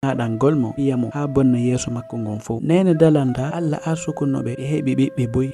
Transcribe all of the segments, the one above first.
ñaɗangol mo iyamo ha bonna yeso makko ngon fof. Nene Dalanda Allah arsukunoɓe e heɓi ɓiɓɓe boyi.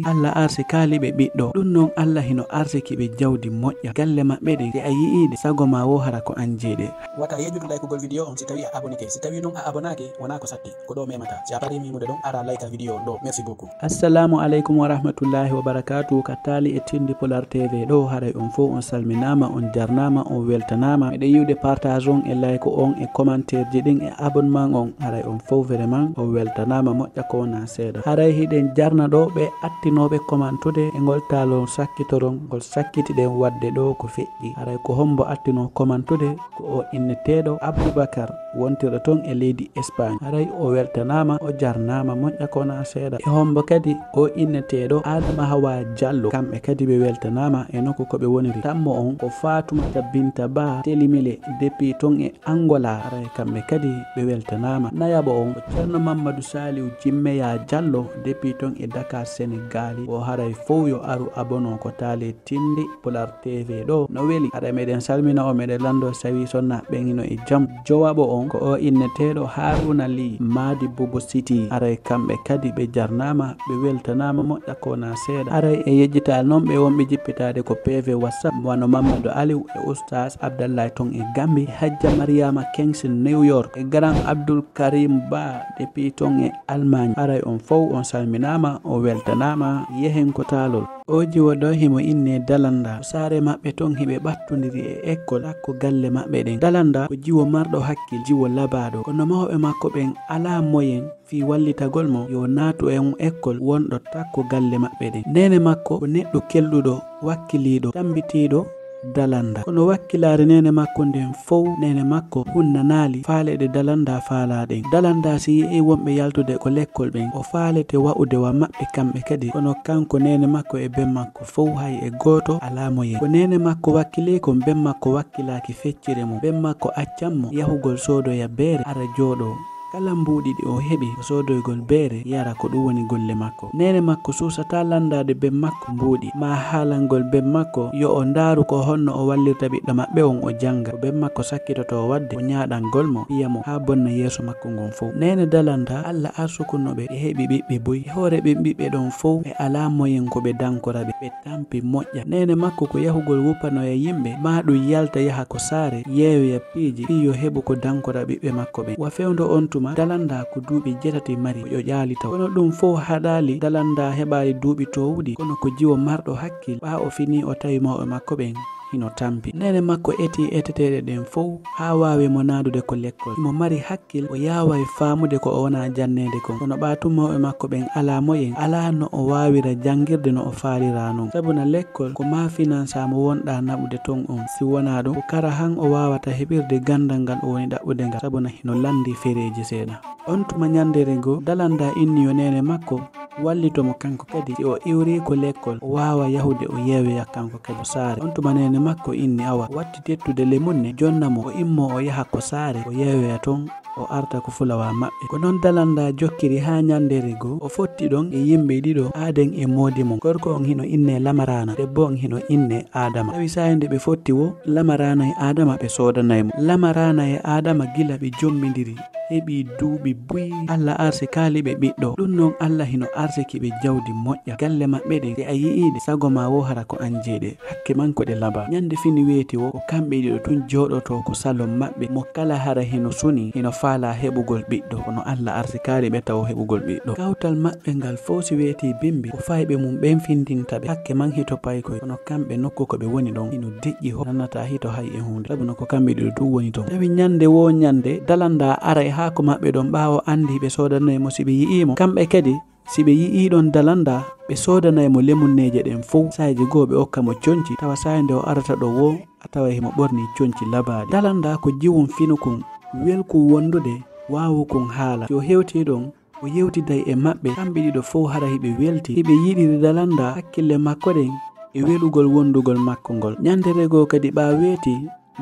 Allah arsi kaaliɓe ɓiɗɗo ɗum non Allah hino arsiki ɓe jawdi moƴƴa galle maɓɓe ɗe se a yi'iɗe sago ma wo hara ko anjeɗe. Wata yejudu laykugol vidéo on si tawi a abonike, si tawi non a abonake wona ko satti ko ɗo memata. Si a pari mimude ɗon ara layka vidéo ɗo. Merci beaucoup. Assalamu aleykum wa rahmatullahi wa barakatuh. Ka tali e tindi Polar TV ɗo haray on fof on salminama, on jarnama, on weltanama. Meɗe yiwde partage on e like on e commentaire ji ɗin e abonnement on haray on fof vraiment on weltanama moƴƴa ko wona seeɗa. Haray hiɗen jarna ɗo ɓe attinoɓe commentude e ngol talo sakkitoron ngol sakkitiɗen wadde ɗo ko feƴƴi. Haray ko hombo attino commentude ko o inneteɗo Aboubacar wontiro ton e leydi Espagne. Haray o weltanama o jarnama moƴƴa ko wona seeɗa. E hombo kadi o inneteɗo Adama Hawa Diallo kamɓe kadi ɓe weltanama e nokku koɓe woniri. Tammo on ko Fatoumata Binta Ba Telimile depuis ton e Angola. Haray kamɓe kadi ɓe weltanama. Nayabo on ko Ceerno Mamadou Saliou Jimmeya Diallo depuis ton e Dakar Sénégal. O haray fof yo aru abono ko taali tindi Polar TV ɗo no weli. Haɗa meɗen salmina o meɗen lando sawi sonna ɓeŋino e jaam. Jowaɓo on ko o inneteɗo Haruna Ly Madi Bobo City. Haray kamɓe kadi ɓe jarnama ɓe weltanama moƴƴa ko wona seeɗa. Haray e yejjital noon ɓe wonɓe jippitade ko PV WhatsApp wano Mamadou Aliou e Oustaz Abdallahi ton e Gambi, Hajja Mariama Kingston New York e Grand Abdoul Karim Ba depuis ton e Allemagne. Haray on fof on salminama o weltanama yehen ko taalol. O jiwo ɗo himo inne Dalanda ko saare maɓɓe ton hiɓe ɓattodiri e école hakko galle maɓɓe ɗen. Dalanda ko jiwo marɗo hakkil, jiwo labaɗo, kono mahoɓe makko ɓen ala moyen fi wallitagol mo yo naatu e école wonɗo takko galle maɓɓe ɗen. Nene makko ko neɗɗo kelɗuɗo wakkiliɗo tambitiɗo Dalanda, kono wakkilare nene makko nden fof nene makko hunnanali faaleɗe Dalanda faalaɗen. Dalanda si yii wonɓe yaltude ko l'école ɓen o faalete wa'ude wa maɓɓe kamɓe kadi, kono kanko nene makko e ben makko fof hay e goto ala moyen. Ko nene makko wakkili ko ben makko wakkilaki feccire mo, ben makko accanmo yahugol sodoya beere ara jooɗo. Kala mbuuɗi ɗi o heɓi o sodoygol beere yara ko ɗum woni golle makko. Nene makko susata landade ben makko mbuuɗi ma haalangol ben makko yo o ndaaru ko honno o wallirta ɓiɗɗo maɓɓe on o janga. Ko ben makko sakkitoto wadde o ñaaɗangol mo iyamo ha bonna yeeso makko ngon fof. Nene Dalanda Allah arsukunoɓe e heɓi ɓiɓɓe boyi. E hoore ɓe ɓiɓɓe ɗon fof ɓe ala moyen ko ɓe dankoraɓe, ɓe tampi moƴƴa. Nene makko ko yahugol wuppanoya yimɓe ma ɗum yalta yaha ko saare yeeyoya piiji fi yo heɓu ko dankora ɓiɓɓe makko ɓen. Wa fewndo on Dalanda ko duuɓi 7 mari o ƴaali taw, kono ɗum fof haɗali. Dalanda heɓali duuɓi towɗi, kono ko jiwo marɗo hakkil ɓa o fini o tawi mawɓe makko ɓen hino tampi. Nene makko eti eteteɗe ɗen fof ha wawi mo nadude ko l'école. Mo mari hakkil o yawai famude ko o wona jannede kon, kono ɓa tumawɓe makko ɓen ala moyen, ala no o wawira jangirde no o faalira non. Sabuna l'école ko ma finance mo wonɗa naɓude ton on, si wona ɗum ko kara han o wawata heɓirde gandal ngal o woni ɗaɓɓude ngal, sabuna hino landi fereji seeɗa. On tuma ñandere go Dalanda inni yo nene makko wallitomo kanko kadi si o iwri ko l'école o wawa yahude o yeewoya kanko kadi saare. On tuma nene makko inni awa watti tettude lemunne jonnamo o immo o yaha ko saare o yeewoya ton o arta ko fulawa maɓɓe. Ko noon Dalanda jokkiri ha ñandere go o fotti ɗon e yimɓe ɗiɗo Aden e Modi mon. Gorko on hino inne Lamarana, debbo on hino inne Adama. Tawi sayinde ɓe fotti wo Lamarana e Adama ɓe sodanaymo. Lamarana e Adama gila ɓe jommidiri heɓi duuɓi buyi. Allah arsi kaaliɓe ɓiɗɗo. Ɗum non Allah hino arsiki ɓe jawdi moƴƴa galle maɓɓe ɗen se a yi'iɗe sago ma wo hara ko anjeɗe hakke manko ɗe laba. Ñande fini weeti wo ko kamɓe ɗiɗo tun joɗoto ko salon maɓɓe, mo kala hara hino suni hino faala heɓugol ɓiɗɗo, kono Allah arsi kaaliɓe taw heɓugol ɓiɗɗo. Kawtal maɓɓe ngal fof si weeti bimbi ko fayɓe mum ɓen findintaɓe hakke man hito paykoy, kono kamɓe nokku ko ɓe woni ɗon hino deƴƴi ho nannata hito hay e hunde, sabu ko kamɓe ɗiɗo tun woni ton. Tawi ñande wo ñande Dalanda ara e ha ko maɓɓe ɗon ɓawo andi ɓe sodanaymo si ɓe yi'imo kamɓe kadi si ɓe yi'i ɗon Dalanda ɓe sodanaymo lemunneje ɗen fof. Sayji goo ɓe hokka mo conci, tawa sayde o arata ɗo wo a tawa himo ɓorni conci labaɗi. Dalanda ko jiwum finukun welku wondude wawukun haala yo hewti ɗon o yewtiday e maɓɓe kamɓe ɗiɗo fof hara hiɓe welti hiɓe yiɗiri Dalanda hakkille makko ɗen e welugol wondugol makko ngol. Ñandere goo kadi ɓa weeti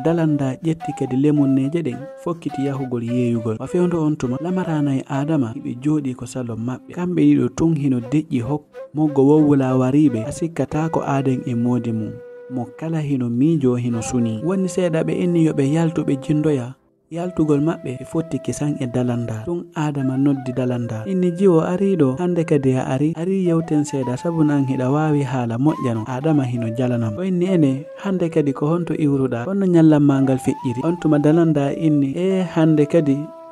Dalanda ƴetti kadi lemunneje ɗen fokkiti yahugol yeeyugol. Wa fewndo on tuma Lamarana e Adama hiɓe jooɗi ko salon maɓɓe kamɓe ɗiɗo tun hino deƴƴi hok moggo wowwula wariɓe a sikkata ko Aden e Modi mum. mo kala hino miijo hino suni. Woni seeɗa ɓe inni yo ɓe yaltu ɓe jindoya. Yaltugol maɓɓe ɓe fotti kisan e dalanda. Ɗum Adama noddi dalanda. Inni jiwo ariɗo hande kadi a ari yewten seeɗa sabu an hiɗa wawi haala moƴƴano. Adama hino jalanam. O inni ene hande kadi ko honto iwruɗa honno ñallanma ngal feƴƴiri. On tuma dalanda inni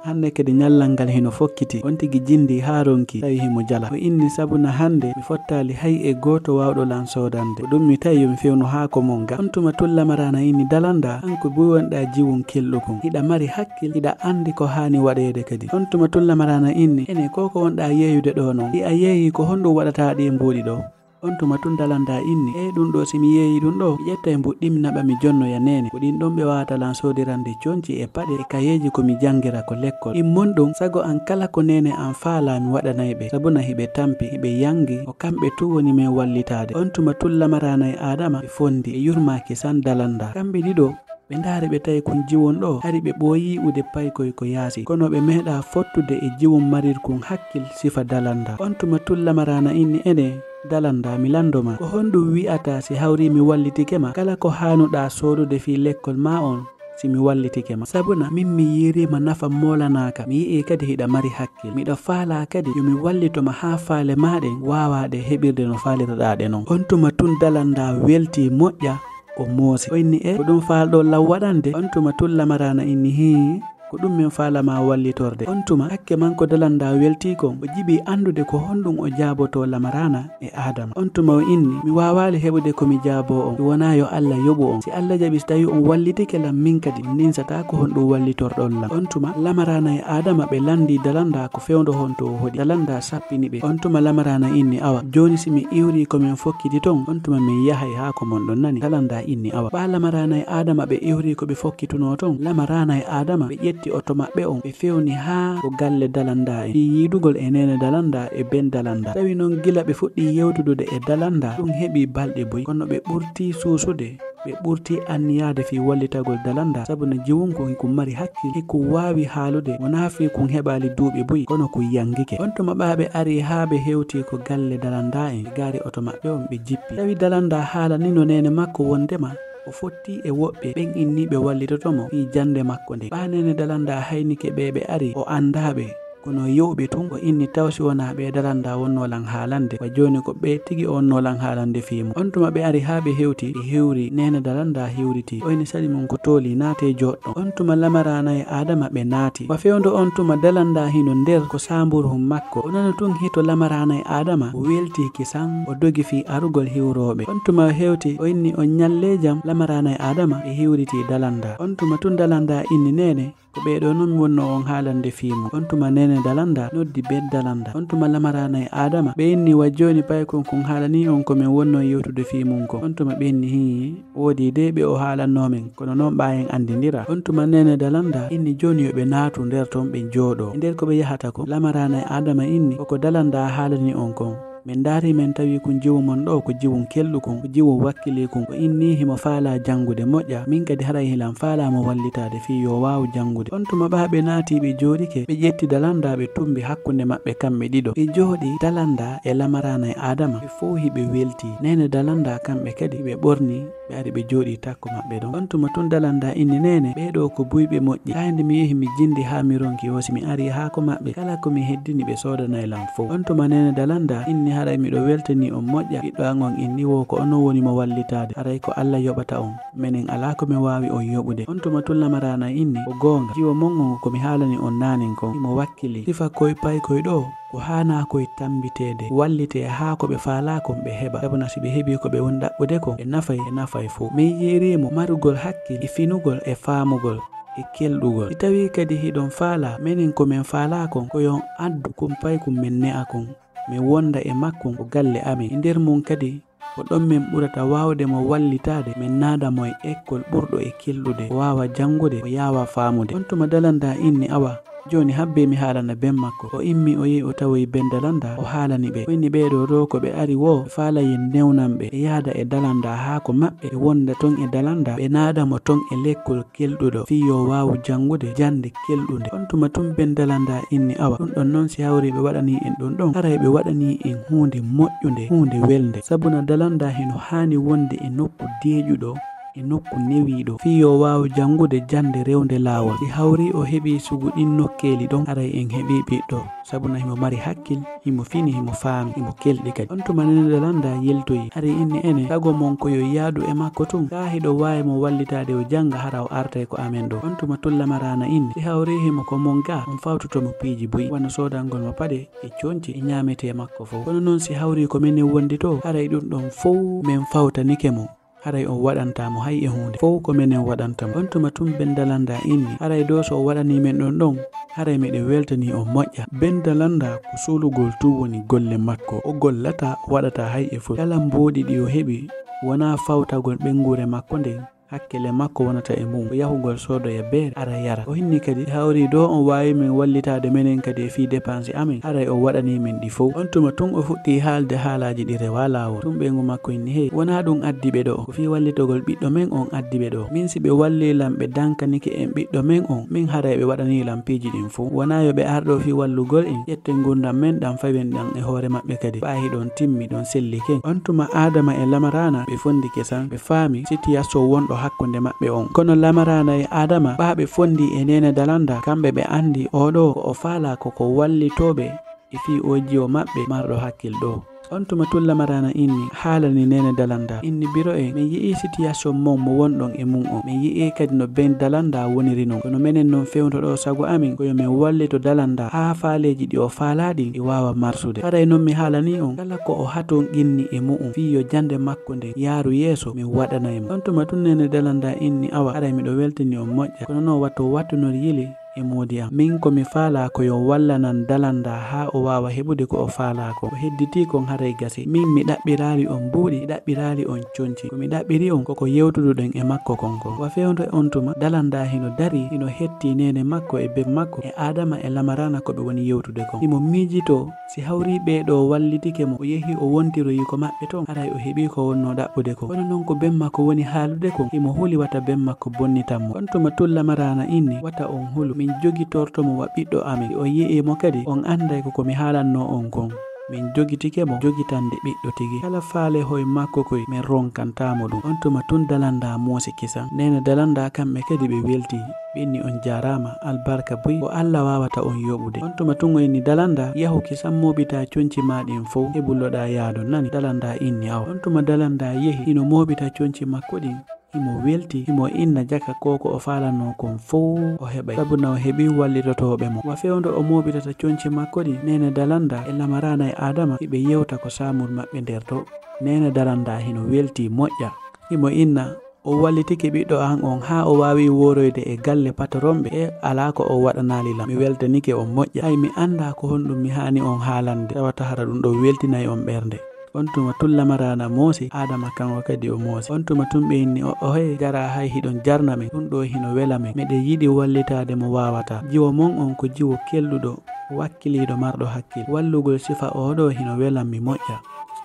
hande kadi ñallal ngal hino fokkiti. On tigi jindi ha ronki tawi himo jala. O inni sabuna hande mi fottali hay e goto wawɗo lan sodande. Ko ɗum mi tawi yomi fewno ha ko mon ga. On tuma tullamarana inni dalanda hanko buy wonɗa jiwon kelɗukon. Hiɗa mari hakkil hiɗa andi ko hani waɗede kadi. On tuma tullamarana inni ene koko wonɗa yeeyude ɗo noon. I a yeeyi ko honɗum waɗata ɗi mbuɗi ɗo. On tuma tun dalanda inni ɗum ɗo simi yeeyi ɗum ɗo mi ƴetta e mbuɗɗimi naɓa mi jonnoya nene ko ɗin ɗon ɓe wawata lan sodirande conci e paɗe e kayeji komi jangira ko lekkol. Immon ɗum sago an kala ko nene an faala mi waɗanayɓe sabuna hiɓe tampi hiɓe yangi o kamɓe tu woni men wallitade. On tuma tullamarana e Adama ɓe fondi e yurmaki san dalanda. Kamɓe ɗiɗo ɓe ndaari ɓe tawi kon jiwon ɗo hari ɓe ɓooyi ude paykoy ko yaasi kono ɓe meeɗa fottude e jiwon marirkon hakkil sifa dalanda. On tuma tullamarana inni ene dalanda mi landoma ko honɗum wi'ata si hawri mi wallitikema kala ko hanuɗa sodude fi lekkol ma on si mi wallitikema sabuna min mi yirima nafa molanaka mi yi'i kadi hiɗa mari hakkil miɗo faala kadi yomi wallitoma ha faale maɗen wawaɗe heɓirde no faliraɗaɗe non. On tuma tun dalanda welti moƴƴa o moosi o inni ko ɗum falɗo law waɗande. On tuma tullamarana inni ko ɗum min falama wallitorde. On tuma hakke man ko dalanda welti kon o jiɓi andude ko honɗum o jaaboto lamarana e Adama. On tuma o inni mi wawali heɓude komi jaabo on wona yo Allah yoɓu on si Allah jaɓi so tawi on wallitike lam min kadi ninsata ko honɗum wallitorɗon lam. On tuma lamarana e Adama ɓe landi dalanda ko fewdo honto o hoɗi dalanda sappini ɓe. On tuma lamarana inni awa joni simi iwri komin fokkiti ton on tuma min yahay ha ko mon ɗon nani. Dalanda inni awa ɓa lamarana e Adama ɓe iwri ko ɓe fokkituno ton lamarana e Adama ɓe ƴetti oto maɓɓe on ɓe fewni ha ko galle dalanda en fi yidugol e nene dalanda e ben dalanda. Tawi noon gila ɓe fuɗɗi yewtudude e dalanda ɗum heɓi balɗe boyi kono ɓe ɓurti suusude ɓe ɓurti anniyade fi wallitagol dalanda sabuna jiwonko hiko mari hakkil hiko wawi haalude wona fi kun heɓali duuɓi boyi kono ko yangike. On tuma ɓaɓe ari ha ɓe hewti ko galle dalanda en ɓe gaari oto maɓɓe on ɓe jippi. Tawi dalanda haala ni no nene makko wondema o fotti e woɓɓe ɓen inni ɓe wallitotomo fi jande makko nde. Ɓanene dalanda haynike ɓe ɓe ari o andaɓe kono yewɓe tun o inni tawsi wona ɓe dalanda wonnolan haalande wa joni ko ɓe tigi wonnolan haalande fimo. On tuma ɓe ari ha ɓe hewti ɓe hewri nene dalanda hewriti o inni sali mum ko tooli naate joɗɗo. On tuma lamarana e Adama ɓe naati wa fewndo on tuma dalanda hino nder ko samburhum makko o nana tun hito lamarana e Adama o welti kisan o dogi fi arugol hiwroɓe. On tuma hewti o inni on ñalle jam lamarana e Adama ɓe hewriti dalanda. On tuma tun dalanda inni nene ko ɓeɗo noon mi wonno on haalande fimo. On tuma nene dalanda noddi ben dalanda. On tuma lamarana e Adama ɓe inni wa joni paykon kun haalani on komin wonno yewtude fimum ko. On tuma ɓe inni woodi de ɓe o haalannomin kono noon ɓayen andidira. On tuma nene dalanda inni joni yoɓe naatu nder ton ɓe jooɗo e nder ko ɓe yahata ko. Lamarana e Adama inni koko dalanda haalani on kon min daari min tawi kun jiwu mon ɗo ko jiwun kelɗukon ko jiwu wakkili kon o inni himo faala jangude moƴƴa min kadi haray hilan faalamo wallitade fi yo wawu jangude. On tuma ɓaɓe naati ɓe jooɗike ɓe ƴetti dalanda ɓe tumbi hakkunde maɓɓe kamɓe ɗiɗo ɓe jooɗi dalanda e lamarana e Adama ɓe fof hiɓe welti nene dalanda kamɓe kadi ɓe ɓorni ɓe ari ɓe jooɗi takko maɓɓe ɗon. On tuma tun dalanda inni nene ɓeɗo ko buyɓe moƴƴi hayde mi yehi mi jindi ha mi ronki o simi ari ha ko maɓɓe kala komi heddini ɓe sodanay lam fof. On tuma nene dalanda inni haray miɗo weltani on moƴƴa ɓiɗɗo an on inni wo ko ono woni mo wallitade haray ko Allah yoɓata on minen ala ko mi wawi on yoɓude. On tuma tun lamarana inni ko gonga jiwo mon on komi haalani on nanen kon imo wakkili sifa koye paykoye ɗo ko hana koye tambitede wallite ha ko ɓe faala kon ɓe heɓa sabuna si ɓe heeɓi ko ɓe woni ɗaɓɓude ko ɓe nafay fo min yirimo marugol hakkil e finugol e faamugol e kelɗugol. Si tawi kadi hiɗon faala minen komin faala kon koyon addu kum pay kum min ne'a kon mi wonda e makkon ko galle amin e nder mum kadi ko ɗon min ɓurata wawde mo wallitade min naadamo e école ɓurɗo e kellude o wawa jangude o yawa faamude. On tuma dalanda inni awa joni habbe mi haalana ben makko. O immi o yehi o tawoyi ben dalanda o haalani ɓe woni ɓeɗo ɗo ko ɓe ari wo faalayi newnanɓe ɓe yaada e dalanda haa ko maɓɓe ɓe wonda ton e dalanda ɓe naadamo ton e lekkol kelɗuɗo fi yo wawu jangude jande kelɗude. On tuma tun ben dalanda inni awa ɗum ɗon noon si hawri ɓe waɗani en ɗon ɗon haray ɓe waɗani en hunde moƴƴude hunde welde sabuna dalanda heno hani wonde e nokku deeƴuɗo e nokku newiɗo fi yo wawu jangude jande rewde laawol. Si hawri o heɓi sugu ɗin nokkeli ɗon aray en heɓi ɓiɗɗo sabuna himo mari hakkil himo fini himo faami himo kelɗi kadi. On tuma nene dalanda yeltoyi ari inni ene sago mon ko yo yaadu e makko tun ka hiɗo wawi mo wallitade o janga hara o artay ko amen ɗo. On tuma tullamarana inni si hawri himo ko mon ga on fawtutomo piiji boyi wona sodangol mo paɗe e conci e ñamete makko fo. Kono noon si hawri ko min wondi to haray ɗum ɗon fow min fawtanike mo haray on waɗantamo hay e hunde fow ko minen waɗantamo. On tuma tun ben dalanda inni haray do so o waɗani men ɗon ɗon haray miɗe weltani o moƴƴa. Ben dalanda ko sulugol tu woni golle makko o gollata waɗata hay e fof kala mboɗi ɗi o heɓi wona fawtagol ɓengure makko nden hakkille makko wonata e mum o yahugol sodoya beere ara yara. O hinni kadi hawri do on wawi min wallitade menen kadi e fi dépense amen haray o waɗani min ɗi fof. On tuma tun o fuɗɗi haalde haalaji ɗi rewa lawol tun ɓengu makko inni hey wona ɗum addi ɓe ɗo ko fi wallitogol ɓiɗɗo men on addi ɓe ɗo min si ɓe wallilam ɓe dankanike en ɓiɗɗo men on min haray ɓe waɗanilam piiji ɗin fof wona yo ɓe arɗo fi wallugol en ƴetten gurdam men ɗam fawen ɗam e hoore maɓɓe kadi ɓahi ɗon timmi ɗon selli ken. On tuma Adama e Lamarana ɓe fondi kesan ɓe faami situation wonɗo hakkunde maɓɓe on kono Lamarana e Adama ɓaɓe fondi e nene dalanda kamɓe ɓe andi oɗo ko o faala koko wallitoɓe e fi ojiyo maɓɓe marɗo hakkil ɗo. On tuma tun Lamarana inni haalani nene dalanda inni biro en min yi'i situation mon mo wonɗon e mum o min yi'i kadi no ben dalanda woniri non kono minen non fewto ɗo sago amin koyo min wallito dalanda haa faaleji ɗi o faalaɗin ɗi wawa marsude. Haray noon mi haalani on kala ko o haton inni e mu'um fi yo jande makko nde yaaru yeeso min waɗanaymo. On tuma tun nene dalanda inni awa haray miɗo weltini on moƴƴa kono noon watto wattunor yili e modi am min komi faala ko yo wallanan dalanda ha o wawa heɓude ko o faala ko hedditi kon haray gasi min mi ɗaɓɓirali on buuɗi mi ɗaɓɓirali on conci komi ɗaɓɓiri on koko yewtuduɗen e makko konko wa fewdo e on tuma dalanda hino dari hino hetti nene makko e ben makko e Adama e Lamarana koɓe woni yewtude kon imo miijito si hawri ɓeɗo wallitike mo o yehi o wontiroyi ko maɓɓe ton haray o heeɓi ko wonno ɗaɓɓude ko kono noon ko ben makko woni haalude kon imo huli wata ben makko bonnitanmo. On tuma tun Lamarana inni wata on hulu min jogitortomo wa ɓiɗɗo amin o yi'imo kadi on anday ko komi haalanno on kon min jogitikemo jogitande ɓiɗɗo tigi kala faale hoye makko koye min ronkantamo ɗum. On tuma tun dalanda moosi kisan nene dalanda kamɓe kadi ɓe welti ɓinni on jarama albarka boyi ko Allah wawata on yoɓude. On tuma tun o inni dalanda yahu kisan moɓita conci maɗin fof heɓulloɗa yaado nani dalanda inni awa. On tuma dalanda yehi ino moɓita conci makko ɗin himo welti himo inna jaka koko o faalanno kon fof o heɓay sabuna o heeɓi wallitotoɓe mo wa fewdo o moɓitata conci makko ɗi nene dalanda e Lamarana e Adama hiɓe yewta ko samur maɓɓe nder to nene dalanda hino welti moƴƴa himo inna o wallitiki ɓiɗɗo an on ha o wawi woroyde e galle patronɓe e ala ko o waɗanalilam mi weltanike on moƴƴa hay mi anda ko honɗum mi hani on haalande tawata hara ɗum ɗo weltinayi on ɓernde. On tuma tun Lamarana moosi Adama kanko kadi o moosi. On tuma tun ɓe inni ohe jara hay hiɗon jarname ɗum ɗo hino welame meɗe yiɗi wallitade mo wawata jiwo mon on ko jiwo kelluɗo wakkiliɗo marɗo hakkil wallugol sifa oɗo hino welanmi moƴƴa.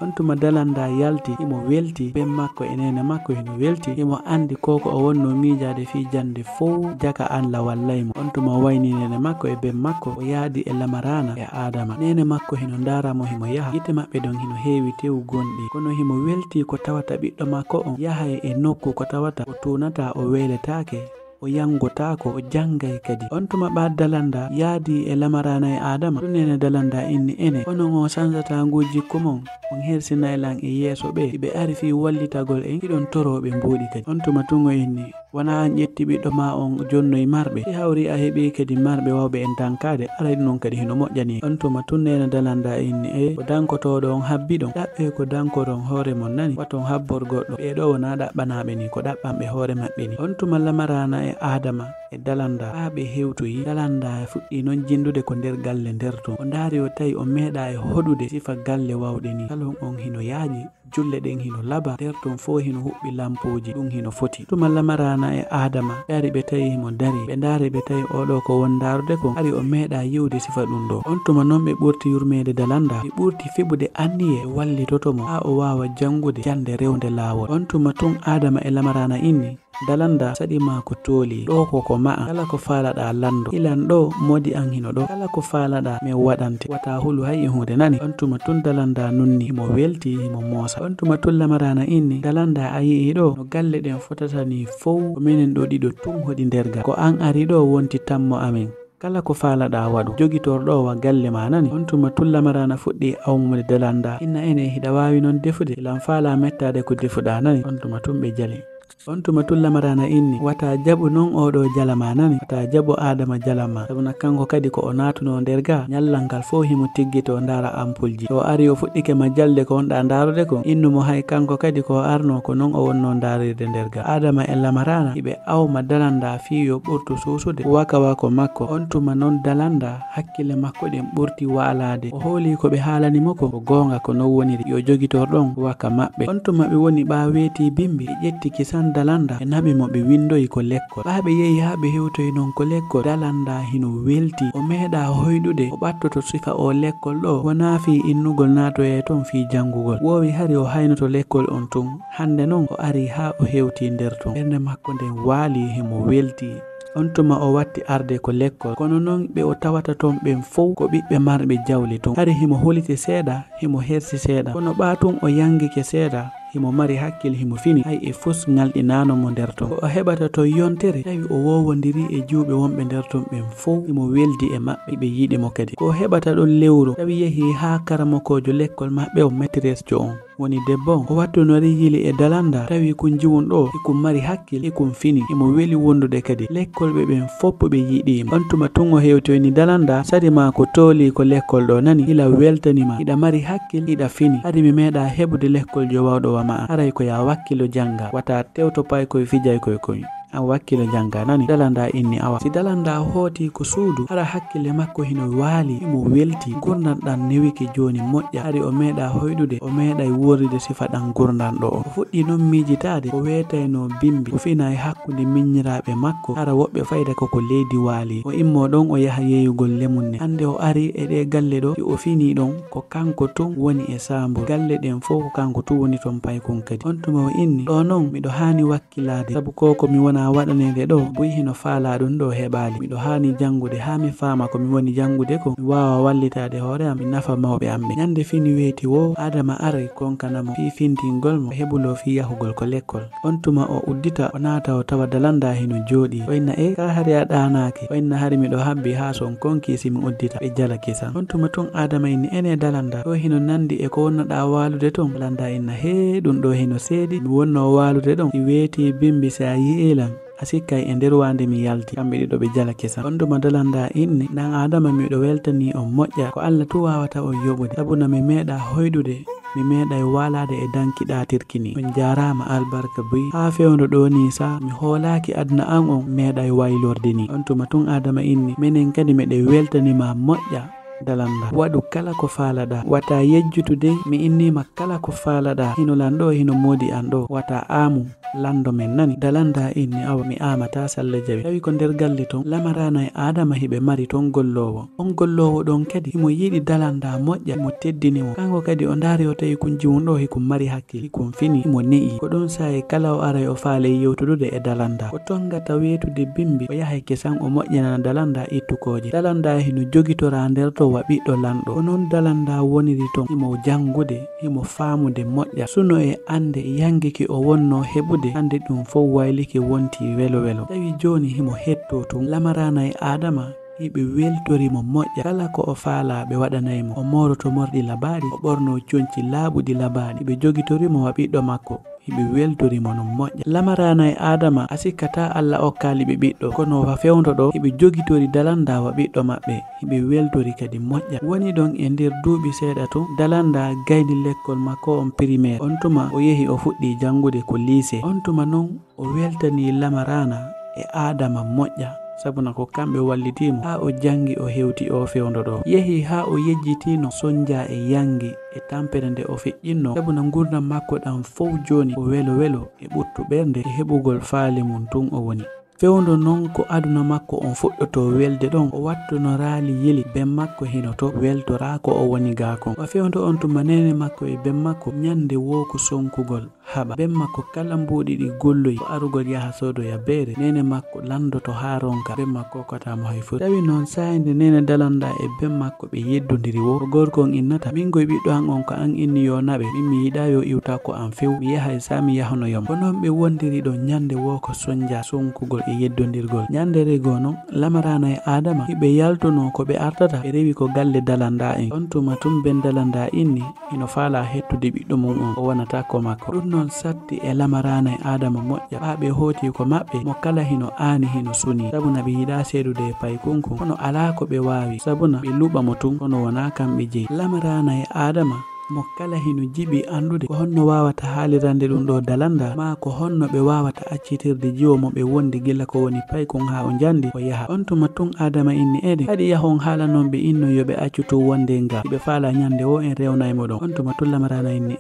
On tuma dalanda yalti himo welti ben makko e nene makko hino welti himo andi koko o wonno miijade fi jande fof jaka an la wallaymo. On tuma wayni nene makko e ben makko o yaadi e Lamarana e Adama nene makko hino daramo himo yaha yite maɓɓe ɗon hino heewi tew gonɗi kono himo welti ko tawata ɓiɗɗo makko on yahay e nokku ko tawata o tunata o weletake o yangotako o jangay kadi. On tuma ɓa dalanda yaadi e Lamarana e Adama ɗum nene dalanda inni ene onon o sansata ngu jikku mon on hersinaylan e yeeso ɓe ɓe ari fi wallitagol en hiɗon toroɓe mbuɗi kadi. On tuma tungo inni wona an ƴetti ɓiɗɗo ma on jonnoye marɓe si hawri a heeɓi kadi marɓe wawɓe en dankade aray ɗum noon kadi hino moƴƴani. On tuma tun nene dalanda inni e ko dankotoɗo on habbi ɗon ɗaɓɓe ko dankoron hoore mon nani waton habbor goɗɗo ɓeɗo wona ɗaɓɓanaɓe ni ko ɗaɓɓanɓe hoore maɓɓe ni. On tuma Lamarana e Adama e dalanda ha ɓe hewtoyi dalanda fuɗɗi noon jindude ko nder galle nder ton o daari o tawi o meeɗa e hoɗude sifa galle wawɗe ni kalon on hino yaaji julle ɗen hino laba nder ton fo hino huɓɓi lampoji ɗum hino foti. Tuma lamarana e Adama ari ɓe tawi himo dari ɓe ndaari ɓe tawi oɗo ko won darude ko ari o meeɗa yiwde sifa ɗum ɗo. On tuma noon ɓe ɓurti yurmede dalanda, ɓe ɓurti fiɓude anniye wallitotomo ha o wawa jangude jande rewde lawol. On tuma tun Adama e lamarana inni dalanda saɗi ma ko tooli ɗo koko ma'a kala ko faalaɗa lando ilan ɗo modi an hino ɗo kala ko faalaɗa min waɗante wata hulu hay hunde nani. On tuma tun dalanda nunni himo welti himo moosa. On tuma tun lamarana inni dalanda a yii ɗo no galle ɗen fotata ni fow ko minen ɗo ɗiɗo tun hoɗi nderga ko an ari ɗo wonti tammo amin kala ko faalaɗa waɗu jogitorɗo wa galle ma nani. On tuma tun lamarana fuɗɗi awmude dalanda inna ene hiɗa wawi noon defude ilan faala mettade ko defuɗa nani. On tuma tun ɓe jali. On tuma tun lamarana inni wata jaɓu non oɗo jalama nani wata jaɓu Adama jalama sabuna kanko kadi ko o natuno nder ga nyallal ngal fo himo tiggito ndara ampulji o ari o fuɗɗike ma jalde ko wonɗa ndarude ko innumo hay kanko kadi ko arno ko non o wonno ndarirde nder ga. Adama e lamarana hiɓe awma dalanda fi yo ɓurtu susude wakawa ko makko. On tuma non dalanda hakkille makko ɗen ɓurti waalade o hooli ko ɓe haalanimo ko gonga ko non woniri yo jogitorɗon waka maɓɓe. On tuma ɓe woni ɓa weeti bimbi ɓe ƴetti kisan dalanda e naɓi mo ɓe windoyi ko lekkol ɓa ɓe yehi ha ɓe hewtoyi non ko lekkol dalanda hino welti o meeɗa hoyɗude o ɓattoto sifa o lekkol ɗo wona fi innugol natoye ton fi jangugol wowi hari o haynoto lekkol on tun hande non o ari ha o hewti nder ton ɓernde makko nden waali himo welti. On tuma o watti arde ko lekkol kono noon ɓe o tawata ton ɓen fow ko ɓiɓɓe marɓe jawli ton hari himo holiti seeɗa himo hersi seeɗa kono ɓa tun o yangike seeɗa himo mari hakkil himo fini hay e fus ngalɗinano mo nder ton o heɓata to yontere tawi o wowodiri e juuɓe wonɓe nder ton ɓen fow himo weldi e maɓɓe ɓe yiɗimo kadi ko heɓata ɗon lewru tawi yehi ha karamokojo lekkol maɓɓe o maîtresse jo on woni debbo o wattunori yili e dalanda tawi kun jiwon ɗo ikum mari hakkil ikum fini imo weli wondude kadi lekkol ɓe ɓen foppo ɓe yiɗimo. On tuma tun o hewtoyni dalanda sadi ma ko tooli ko lekkol ɗo nani ila weltanima hiɗa mari hakkil hiɗa fini hadi mi meeɗa heɓude lekkol jo wawɗo wama haray ko ya wakkilo janga wata tewto pay koye fijay koye an wakkilo janga nani. Dalanda inni awa si dalanda hooti ko suudu hara hakkille makko hino waali imo welti gurdan ɗan newiki joni moƴƴa hari o meeɗa hoyɗude o meeɗay worride sifa ɗan gurdan ɗo o fuɗɗi noon miijitade o weetayno bimbi o fina e hakkude miññiraɓe makko hara woɓɓe fayda koko leydi waali o immo ɗon o yaha yeyugol lemunne hande o ari e ɗe galle ɗo o fini ɗon ko kanko tun woni e sambo galle ɗen fof ko kanko tun woni ton paykon kadi. On tuma o inni ɗo noon miɗo hani wakkilade sabu koko mi wona waɗanede ɗo boyi hino faala ɗum ɗo heɓali miɗo hani jangude ha mi faama ko mi woni jangude ko mi wawa wallitade hoore am mi nafa mawɓe amɓe. Nyande fini weeti wo Adama aray konkanamo fi fintingol mo heɓulo fi yahugol ko lekkol. On tuma o uddita o naata o tawa dalanda hino jooɗi o inna e ka hari a ɗanake o inna hari miɗo habbi ha son konkisi mi uddita ɓe jala kisan. On tuma tun Adama inni ene dalanda ɗo hino nandi e ko wonnoɗa walude ton dalanda inna he ɗum ɗo hino seeɗi mi wonno walude ɗon si weeti bimbi sa yi'elan a sikkay e nder wande mi yalti kamɓe ɗiɗo ɓe jala kesan. On tuma dalanda inni nan Adama miɗo weltani on moƴƴa ko Allah tu wawata on yoɓude sabuna mi meeɗa hoyɗude mi meeɗay walade e danki ɗatirkini on jarama albarka boyi ha fewndo ɗo ni sa mi hoolaki adna an on meeɗay waylorde ni. On tuma tun Adama inni minen kadi meɗe weltanima moƴƴa dalanda waɗu kala ko faalaɗa wata yejjutude mi innima kala ko faalaɗa hino lanɗo hino modi an ɗo wata amu lando men nani. Dalanda inni awa mi amata salla jawi tawi ko nder galle ton lamarana e Adama hiɓe mari ton gollowo on gollowo ɗon kadi himo yiɗi dalanda moƴƴa himo teddinimo kanko kadi o ndaari o tawi kun jiwon ɗo hikum mari hakkil hikum fini himo ne'i ko ɗon saye kala o aray o faale yewtudude e dalanda o tongata weetude bimbi o yahay kesan o moƴƴinana dalanda ittukoje. Dalanda hino jogitora nder to wa ɓiɗɗo lanɗo o noon dalanda woniri ton himo jangude himo faamude moƴƴa suno e ande yangiki o wonno heɓude hande ɗum fof wayliki wonti welo welo tawi joni himo hetto tun lamarana e Adama hiɓe weltorimo moƴƴa kala ko o faala ɓe waɗanaymo o moroto morɗi labaɗi o ɓorno conci laaɓuɗi labaɗi ɓe jogitorimo wa ɓiɗɗo makko hiɓe weltorimo no moƴƴa. Lamarana e Adama a sikkata Allah okkali ɓe ɓiɗɗo kono wa fewndo ɗo hiɓe jogitori dalanda wa ɓiɗɗo maɓɓe hiɓe weltori kadi moƴƴa. Woni ɗon e nder duuɓi seeɗa tun dalanda gayni lekkol makko on primaire on tuma o yehi o fuɗɗi jangude ko lycée on tuma noon o weltani lamarana e Adama moƴƴa sabuna ko kamɓe wallitimo ha o jangi o hewti o fewndo ɗo. Yehi ha o yejjitino sonja e yangi e tampere nde o feƴƴinno, sabuna gurdam makko ɗam fof joni o welo e ɓuttu ɓernde e heɓugol faali mum tun o woni. Fewndo non ko aduna makko on fuɗɗoto welde ɗon o wattu no raali yeli ben makko hino to weltora ko o woni gakon. Wa fewndo on tuma nene makko e ben makko nyande woku sonkugol haɓa. Ben makko kala mbuɗi ɗi golloyi o arugol yaha sodoya beere, nene makko landoto ha ronka ben makko kotamo hay foti. Tawi noon sayinde nene dalanda e ben makko ɓe yeddodiri wo ko gorko on innata min goye ɓiɗɗo an on ko an inni yo naɓe, min mi yiɗa yo iwta ko an few, mi yahay sa mi yahanoyom. Ko noon ɓe wondiri ɗo nyande wo ko sonja sonkugol e yeddodirgol. Nyandere go non lamarana e Adama hiɓe yaltuno ko ɓe artata ɓe rewi ko galle dalanda en. On tuma tum ben dalanda inni ino faala hettude ɓiɗɗo mum on o wonata ko makko. Ɗum noon satti e lamarana e Adama moƴƴa ɓa ɓe hoti ko maɓɓe mo kala hino aani hino suni, sabuna ɓe yiɗa seedude e paykunku kono ala ko ɓe wawi, sabuna ɓe luɓa mo tun kono wona kamɓe jeyi. Lamarana e Adama mo kala hino jiɓi andude ko honno wawata haalirande ɗum ɗo dalanda, ma ko honno ɓe wawata accitirde jiwo mo ɓe wondi gila ko woni paykon ha o jandi o yaha. On tuma tun Adama inni ede haɗi yahon haala noon ɓe inno yoɓe accuto wonde nga ɓe faala nyande wo en rewnaymo ɗon. On tuma tun lamarana inni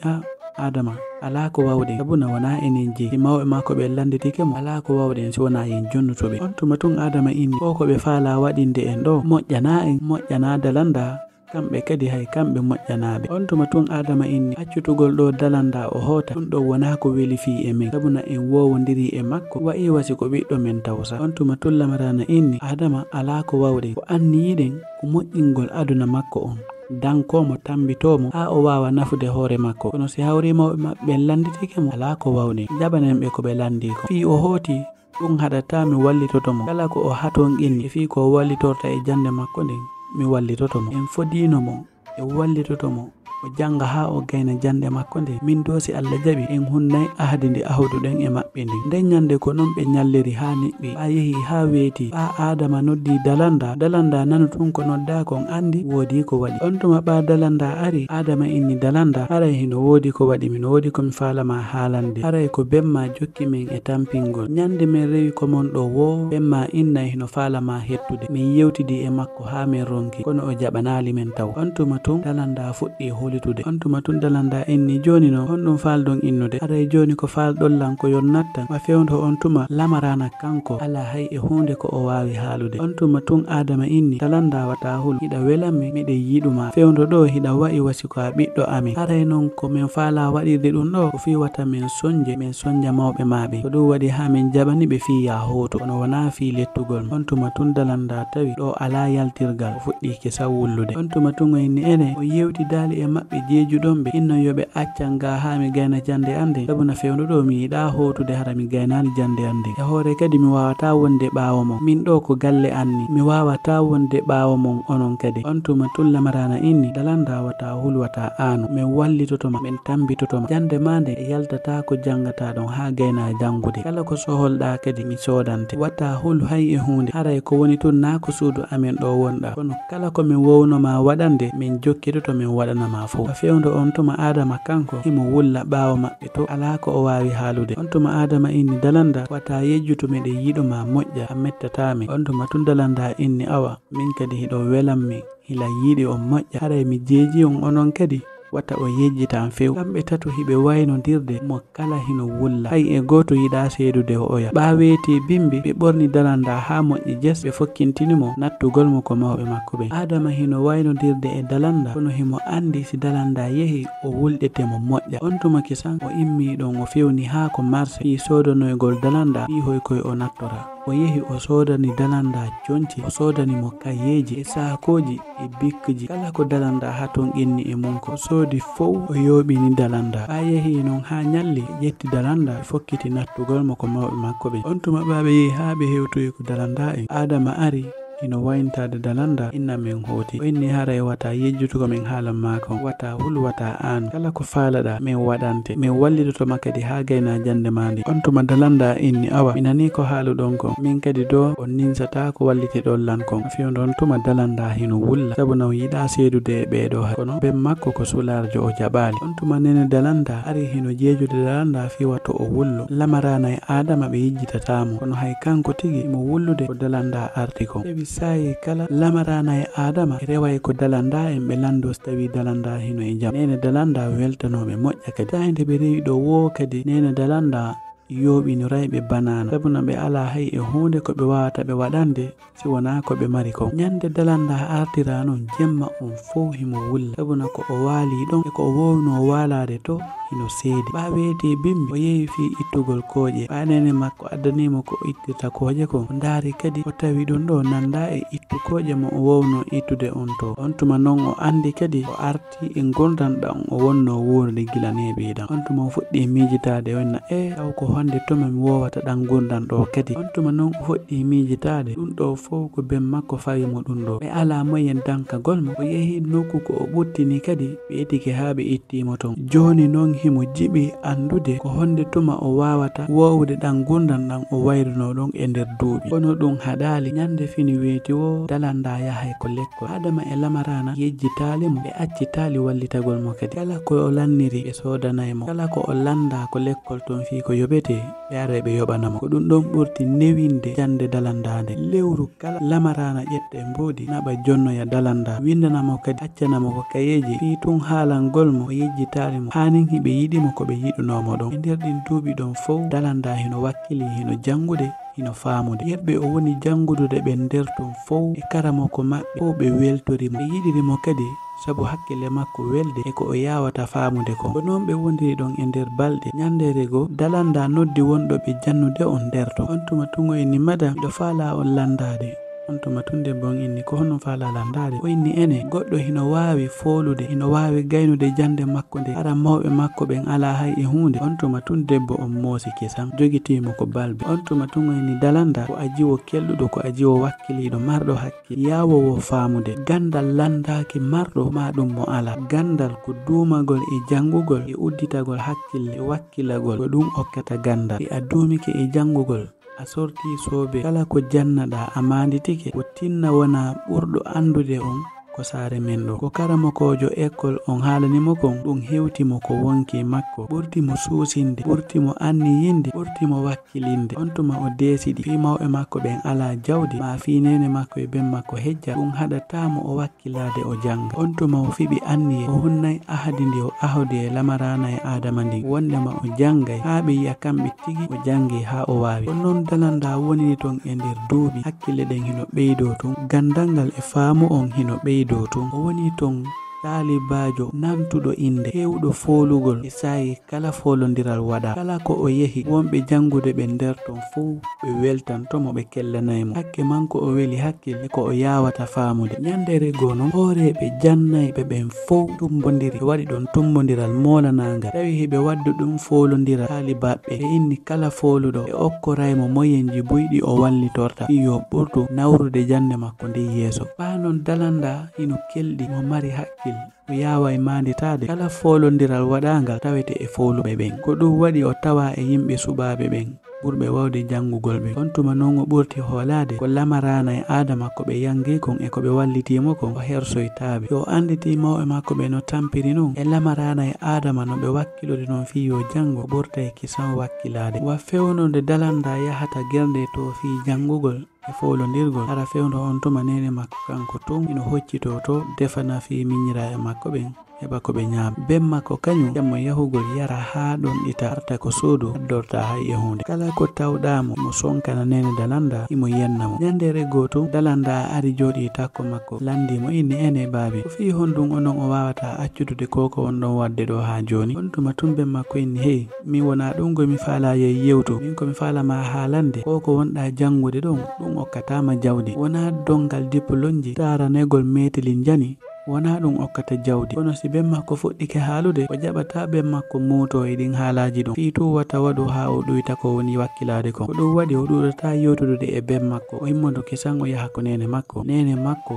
Adama ala ko wawɗen, sabuna wona enen jeyi, mawɓe makko ɓe landitike mo ala ko wawɗen si wona en jonnutoɓe. On tuma tun Adama inni ko ko ɓe faala waɗinde en ɗo moƴƴana en, moƴƴana dalanda, kamɓe kadi hay kamɓe moƴƴanaɓe. On tuma tun Adama inni accutugol ɗo dalanda o hoota ɗum ɗo wona ko weli fi e min, sabuna en wowodiri e makko wa'i wasi ko ɓiɗɗo men tawsa. On tuma tun lamarana inni Adama ala ko wawɗen, ko anniyiɗen ko moƴƴingol aduna makko on, dankomo tambitomo ha o wawa nafude hoore makko. Kono si hawri mawɓe maɓɓe landitike mo ala ko wawɗen, jaɓanen ɓe ko ɓe landi ko fi o hooti ɗum haɗata mi wallitotomo, kala ko o haton inni fi ko wallitorta e jande makko nden mi wallitotomo. En fodino mo e wallitotomo o janga ha o gayna jande makko nde min do si Allah jaɓi en hunnay ahdi ndi ahduɗen e maɓɓe ndi. Nden nyande ko non ɓe nyalliri ha niɓɓi ɓa yehi ha weeti ɓa Adama noddi dalanda nanu tun ko nodda kon andi woodi ko waɗi. On tuma ɓa dalanda ari Adama inni dalanda haray hino woodi ko waɗi, min woodi komi falama haalande, haray ko bemma jokki min e tampingol. Nyande min rewi ko mon ɗo wo bemma innay hino falama hettude, min yewtidi e makko ha min ronki kono o jaɓanali men taw. On tuma tun dalanda fuɗɗi holitude. On tuma tun dalanda inni joni no on ɗum falɗon innude, haray joni ko falɗollan ko yon natta. Wa fewndo on tuma lamarana kanko ala hay e hunde ko o wawi haalude. On tuma tun Adama inni dalanda wata hul, hiɗa welanmi miɗe yiɗuma, fewndo ɗo hiɗa wa'i wasi ko a ɓiɗɗo amin, haray noon ko min faala waɗirde ɗum ɗo ko fi wata min sonja mawɓe maɓe, ko ɗum waɗi ha min jaɓani ɓe fi ya hoto kono wona fi lettugol. On tuma tun dalanda tawi ɗo ala yaltirgal, o fuɗɗi kesa wullude. On tuma tun o inni ene o yewti dali e maɓɓe jeejuɗon ɓe inno yoɓe accan ga ha mi gayna jande ande, sabuna fewndo ɗo mi yiɗa hotude hara mi gaynani jande ande, e hoore kadi mi wawata wonde ɓawo mon, min ɗo ko galle anni mi wawata wonde ɓawo mon onon kadi. On tuma tun lamarana inni dalanda wata hulwata anu, min wallitotoma min tambitotoma, jande mande e yaltata ko jangata ɗon ha gayna jangude, kala ko soholɗa kadi mi sodante, wata hul hay e hunde, haray ko woni tun na ko suudu amin ɗo wonɗa, kono kala ko min wownoma waɗande min jokkitoto min waɗanama fo. Fewndo on tuma Adama kanko himo wulla ɓawo maɓɓe to ala ko o wawi haalude. On tuma Adama inni dalanda wata yejjuto miɗe yiɗuma moƴƴa a mettatami. On tuma tun dalanda inni awa min kadi hiɗo welanmi hila yiɗi on moƴƴa, haray mi jeeji on onon kadi wata o yejjitan few. Kamɓe tatu hiɓe waynodirde mo kala hino wulla, hay e goto yiɗa seedude o oya. Ɓa weeti bimbi ɓe ɓorni dalanda ha moƴƴi jes ɓe fokkintinimo nattugol mo ko mawɓe makko ɓe. Adama hino waynodirde e dalanda kono himo andi si dalanda yehi o wulɗetemo moƴƴa. On tuma kisan o immi ɗon o fewni ha ko marché fi sodanoygol dalanda fi hoy koye o nattora. O yehi o sodani dalanda jonti, o sodani mo kayeji e sakoji e bikji, kala ko dalanda ha ton inni e mum ko soodi fow o yoɓini dalanda. Ha yehi non ha nyalli ƴetti dalanda e fokkiti nattugol mo ko mawɓe makko ɓe. On tuma ɓaɓe yehi ha ɓe hewtoyi ko dalanda en. Adama ari ino wayntade dalanda inna min hoti o inni haray wata yejjutugo min haala mako wata hulwata an kala ko falada min wadante min wallitoto makadi ha gayna jande mandi on tuma dalanda inni awa minani ko haalu ɗon kon min kadi do on ninsata ko wallite ɗon lan kon fiyon ɗon tuma dalanda hino wulla sabu naw yiɗa seedude ɓeɗo kono ben makko ko sularjo o jaɓali on tuma nene dalanda ari hino jeejude dalanda fi wato o wullo lamarana e adama ɓe yejjitatamo kono hay kanko tigi mo wullude ko dalanda arti kon tawi sayi kala lamarana e adama e reway ko dalanda en ɓe lando so tawi dalanda hino e jam nene dalanda weltanoɓe moƴƴa kadi tahinde ɓe rewi ɗo wo kadi nene dalanda yoɓinoray banana sabu no ɓe ala hay e hunde ko ɓe wawata ɓe waɗande si wona ko ɓe mari kon ñande dalanda artira noon jemma on fof himo wulla sabu no ko o waali ɗon e ko o wowno walade to hino seedi ɓa weeti bimbi o yeewi fi ittugol kooƴe ɓanene makko addanimo ko ittirta kooƴe kon o ndaari kadi o tawi ɗum ɗo nanda e ittu kooƴe mo o wowno ittude on to on tuma noon o andi kadi o arti e gondanɗam o wonno wuurde gila neɓiɗam on tuma o fuɗɗi miijitade onna taw ko honde tuma mi wowata ɗan gundan ɗo kadi on tuma noon o fuɗɗi miijitade ɗum ɗo fof ko ben makko fawimo ɗum ɗo ɓe ala moyen dankagol mo o yeehi nokku ko o ɓuttini kadi ɓe etike ha ɓe ittimo ton joni noon himo jiɓi andude ko honde tuma o wawata wowde ɗan gundan ɗan o wayruno ɗon e nder duuɓi kono ɗum haɗali ñande fini weeti wo dalanda yahay ko lekkol adama e lamarana yejjitalimo ɓe accitali wallitagol mo kadi kala ko o lanniri ɓe sodanaymo kala ko o landa ko lekkol ton fi ko yoɓete ɓe ara ɓe yoɓanamo ko ɗum ɗon ɓurti newinde jande dalandade lewru kala lamarana ƴeɗɗe mbodi naɓa jonnoya dalanda windanamo kadi accanamo ko kayeji fi tun haalangol mo o yejjitalimo hanin hiɓe yiɗimo ko ɓe yiɗunomo ɗon e nder ɗin duuɓi ɗon fof dalanda hino wakkili hino jangude hino faamude yerɓe o woni jangudude ɓe nder ton fof e karamoko maɓɓe fof ɓe weltorimo ɓe yiɗirimo kadi sabu hakkille makko welde e ko o yawata faamude ko noon ɓe wondiri ɗon e nder balɗe ñandere go dalanda noddi wonɗo ɓe jannude on nder to on tuma tungo inni madam miɗo faala on landade on tuma tunde bon inni ko hono faala landade o inni ene goɗɗo hino wawi foolude hino wawi gaynude jande makko nde ara mawɓe makko ɓen ala hay e hunde on tuma tun debbo on moosi kesam jogitimo ko balbe on tuma tungo inni dalanda ko ajiwo kelɗuɗo ko ajiwo wakkiliɗo marɗo hakkil yawowo faamude gandal landaki marɗo ma ɗum mo ala gandal ko duumagol e jangugol e udditagol hakkille e wakkilagol ko ɗum hokkata gandal e a duumike e jangugol a sorti sobe kala ko jannaɗa a manditike ko tinna wona ɓurɗo andude on ko saare men ɗo ko karamokojo école on haalanimo kon ɗum hewtimo ko wonki makko ɓurtimo suusinde ɓurtimo anniyinde ɓurtimo wakkilinde on tuma o deesiɗi fi mawɓe makko ɓen ala jawdi ma fi nene makko e ben makko hejja ɗum haɗatamo o wakkilade o janga on tuma o fiɓi anniye o hunnay ahadi ndi o ahodi e lamarana e adama ndi wondema o jangay ha ɓe yiya kamɓe tigi o jangi ha o wawi on noon dalanda wonini ton e nder duuɓi hakkille ɗen hino ɓeydo tun gandalngal e faamu on hino ɓeydo tun o woni ton talibajo nantuɗo inde hewɗo foolugol e sayi kala foolodiral waɗa kala ko o yehi wonɓe jangude ɓe nder ton fuu ɓe weltantomo ɓe kellanaymo hakke manko o weli hakkille ko o yawata faamude ñandere goo noon hooreɓe jannayɓe ɓen fof tumbodiri ɓe waɗi ɗon tumbodiral molanagal tawi heɓe waddu ɗum foolodiral talibaɓe e inni kala fooluɗo e okkoraymo moyenji buyɗi o wallitorta yo ɓurtu nawrude jande makko nde yeeso ɓa non dalanda hino kelɗi mo mari hakkille o yawa e manditade kala foolodiral waɗagal tawete e fooluɓe ɓen ko ɗum waɗi o tawa e yimɓe suɓaɓe ɓen ɓurɓe wawde jangugol ɓe on tuma noon o ɓurti hoolade ko lamarana e adama ko ɓe yangi kon e ko ɓe wallitimo kon o hersoytaɓe yo anditi mawɓe makko ɓe no tampiri noon e lamarana e adama no ɓe wakkilude noon fi yo jango ɓurta e kisan wakkilade wa fewnode dalanda yahata guerde to fi jangugol e foolodirgol ara fewdo on tuma nene makko kanko tun ino hoccito to defana fi miñira e makko ɓen heɓa ko ɓe ñaama ben makko kañum jammo yahugol yara ha ɗon ɗita arta ko suudu addorta hay e hunde kala ko tawɗamo mo sonkana nene dalanda imo yennamo ñandere goto dalanda ari jooɗi takko makko landimo inni ene baabi ko fi honɗum onon o wawata accudude koko on ɗon wadde ɗo ha joni on tuma tun ben makko inni hey min wona ɗum gomi faala ye yewtu min komi falama haalande koko wonɗa jangude ɗon ɗum okkatama jawdi wona dongal diplôme ji taranegol metelin jani wona ɗum okkata jawdi kono si ben makko fuɗɗike haalude o jaɓata ben makko muuto e ɗin haalaji ɗum fii tu wata waɗu ha o ɗuyta ko woni wakkilade ko ɗum waɗi o ɗuɗata yewtudude e ben makko o immodo kisan o yaha ko nene makko